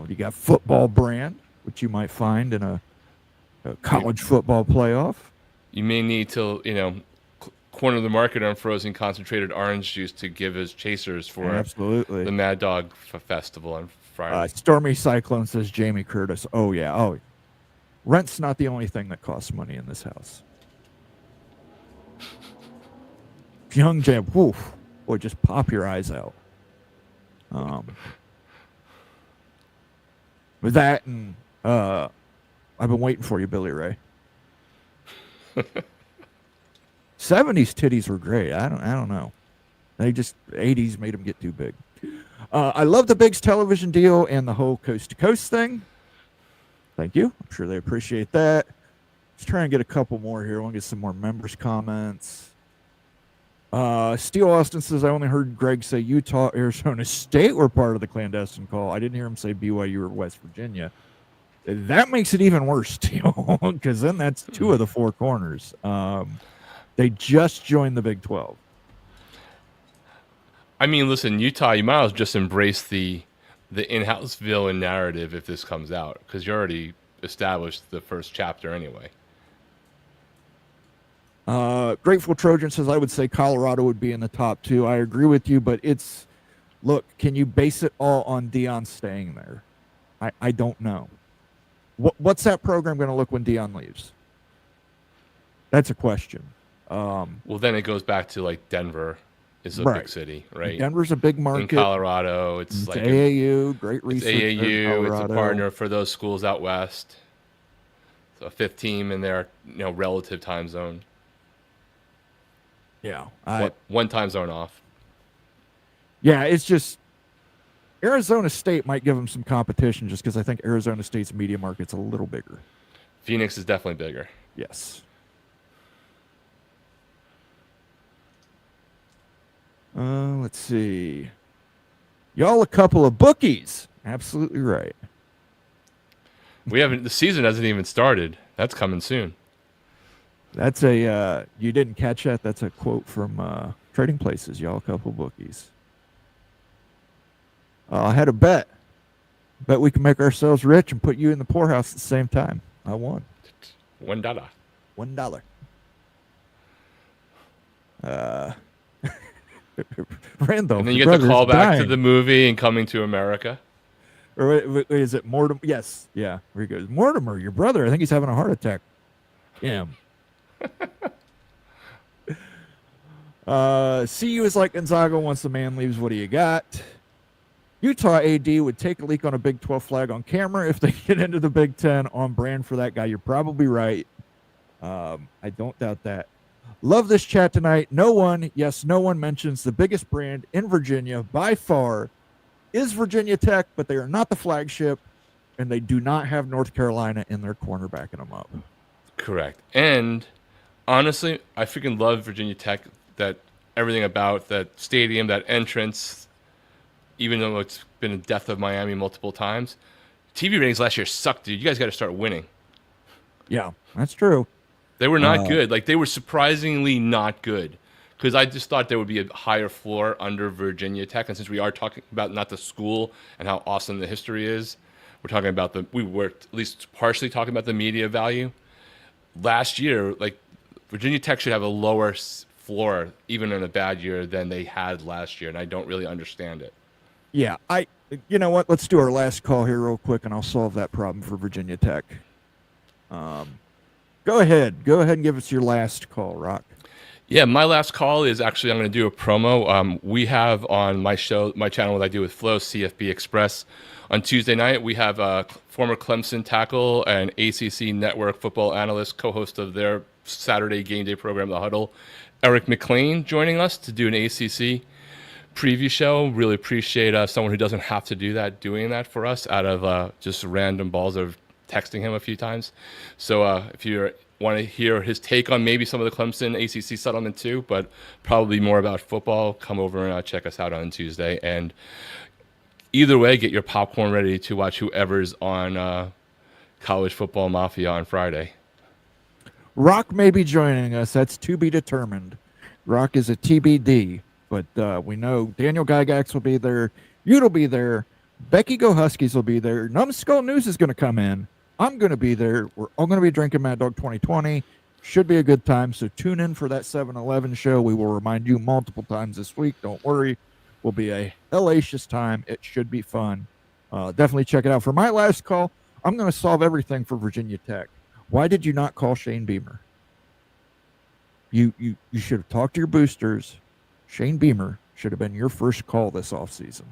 You got football brand, which you might find in a college football playoff. You may need to, corner the market on frozen concentrated orange juice to give as chasers for absolutely the Mad Dog Festival on Friday. Stormy Cyclone says Jamie Curtis. Oh, yeah. Oh, rent's not the only thing that costs money in this house. Young Jam, woof, boy, just pop your eyes out. With that, and I've been waiting for you, Billy Ray. 70s titties were great. I don't know. They just 80s made them get too big. I love the Biggs television deal and the whole coast to coast thing. Thank you. I'm sure they appreciate that. Let's try and get a couple more here. I want to get some more members' comments. Steel Austin says, I only heard Greg say Utah, Arizona State were part of the clandestine call. I didn't hear him say BYU or West Virginia. That makes it even worse, Steel, because then that's 2 of the 4 corners. They just joined the Big 12. I mean, listen, Utah, you might as well just embrace the in-house villain narrative if this comes out, because you already established the first chapter anyway. Grateful Trojan says, I would say Colorado would be in the top 2. I agree with you, but look, can you base it all on Deion staying there? I don't know. What's that program going to look when Deion leaves? That's a question. Well, then it goes back to like Denver is a big city, right? Denver's a big market. In Colorado, it's like AAU, great research. It's AAU, it's a partner for those schools out west. It's a 5th team in their relative time zone. Yeah, one time zone off. Yeah, it's just Arizona State might give them some competition, just because I think Arizona State's media market's a little bigger. Phoenix is definitely bigger. Yes. Let's see. Y'all a couple of bookies. Absolutely right. The season hasn't even started. That's coming soon. That's you didn't catch that? That's a quote from Trading Places. Y'all a couple of bookies. I had a bet. Bet we can make ourselves rich and put you in the poorhouse at the same time. I won. $1. $1. Randolph. And then you get the call back to the movie and Coming to America. Or is it Mortimer? Yes. Yeah. Here he goes. Mortimer, your brother. I think he's having a heart attack. Him. CU is like Gonzaga. Once the man leaves, what do you got? Utah AD would take a leak on a Big 12 flag on camera if they get into the Big 10. On brand for that guy. You're probably right. I don't doubt that. Love this chat tonight. No one mentions the biggest brand in Virginia by far is Virginia Tech, but they are not the flagship, and they do not have North Carolina in their corner backing them up. Correct. And honestly, I freaking love Virginia Tech, that everything about that stadium, that entrance, even though it's been a death of Miami multiple times. TV ratings last year sucked, dude. You guys got to start winning. Yeah, that's true. They were not good. Like, they were surprisingly not good. Because I just thought there would be a higher floor under Virginia Tech. And since we are talking about not the school and how awesome the history is, we're talking about we were at least partially talking about the media value. Last year, like, Virginia Tech should have a lower floor, even in a bad year, than they had last year. And I don't really understand it. Yeah, you know what? Let's do our last call here real quick, and I'll solve that problem for Virginia Tech. Go ahead and give us your last call, Rock. Yeah, my last call is actually, I'm going to do a promo. We have on my channel, what I do with Flow, CFB Express, on Tuesday night, we have a former Clemson tackle and ACC network football analyst, co-host of their Saturday game day program, The Huddle, Eric McLean, joining us to do an ACC preview show. Really appreciate someone who doesn't have to do that, doing that for us out of just random balls of texting him a few times. So if you want to hear his take on maybe some of the Clemson ACC settlement too, but probably more about football, come over and check us out on Tuesday. And either way, get your popcorn ready to watch whoever's on college football mafia on Friday. Rock may be joining us. That's to be determined. Rock is a TBD, but we know Daniel Gygax will be there. You'll be there. Becky Go Huskies will be there. Numbskull News is going to come in. I'm going to be there. We're all going to be drinking Mad Dog 2020. Should be a good time. So tune in for that 7-Eleven show. We will remind you multiple times this week. Don't worry. Will be a hellacious time. It should be fun. Definitely check it out. For my last call, I'm going to solve everything for Virginia Tech. Why did you not call Shane Beamer? You should have talked to your boosters. Shane Beamer should have been your first call this offseason.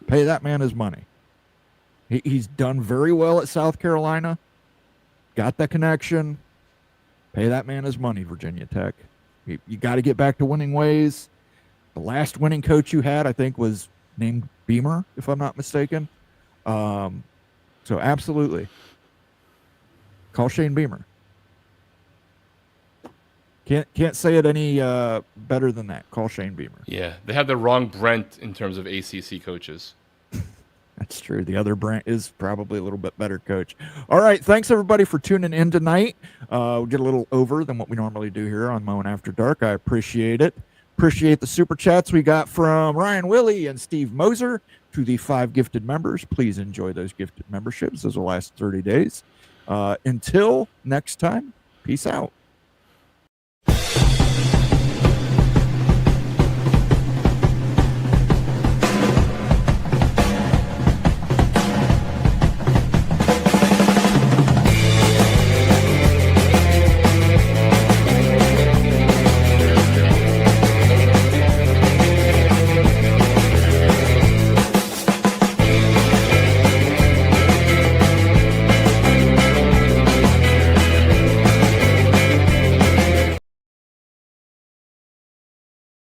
Pay that man his money. He's done very well at South Carolina. Got that connection. Pay that man his money, Virginia Tech. You got to get back to winning ways. The last winning coach you had, I think, was named Beamer, if I'm not mistaken. So absolutely. Call Shane Beamer. Can't say it any better than that. Call Shane Beamer. Yeah, they have the wrong Brent in terms of ACC coaches. That's true. The other Brent is probably a little bit better coach. All right. Thanks, everybody, for tuning in tonight. We'll get a little over than what we normally do here on Moan After Dark. I appreciate it. Appreciate the super chats we got from Ryan Willie and Steve Moser. To the 5 gifted members, please enjoy those gifted memberships. Those will last 30 days. Until next time, peace out.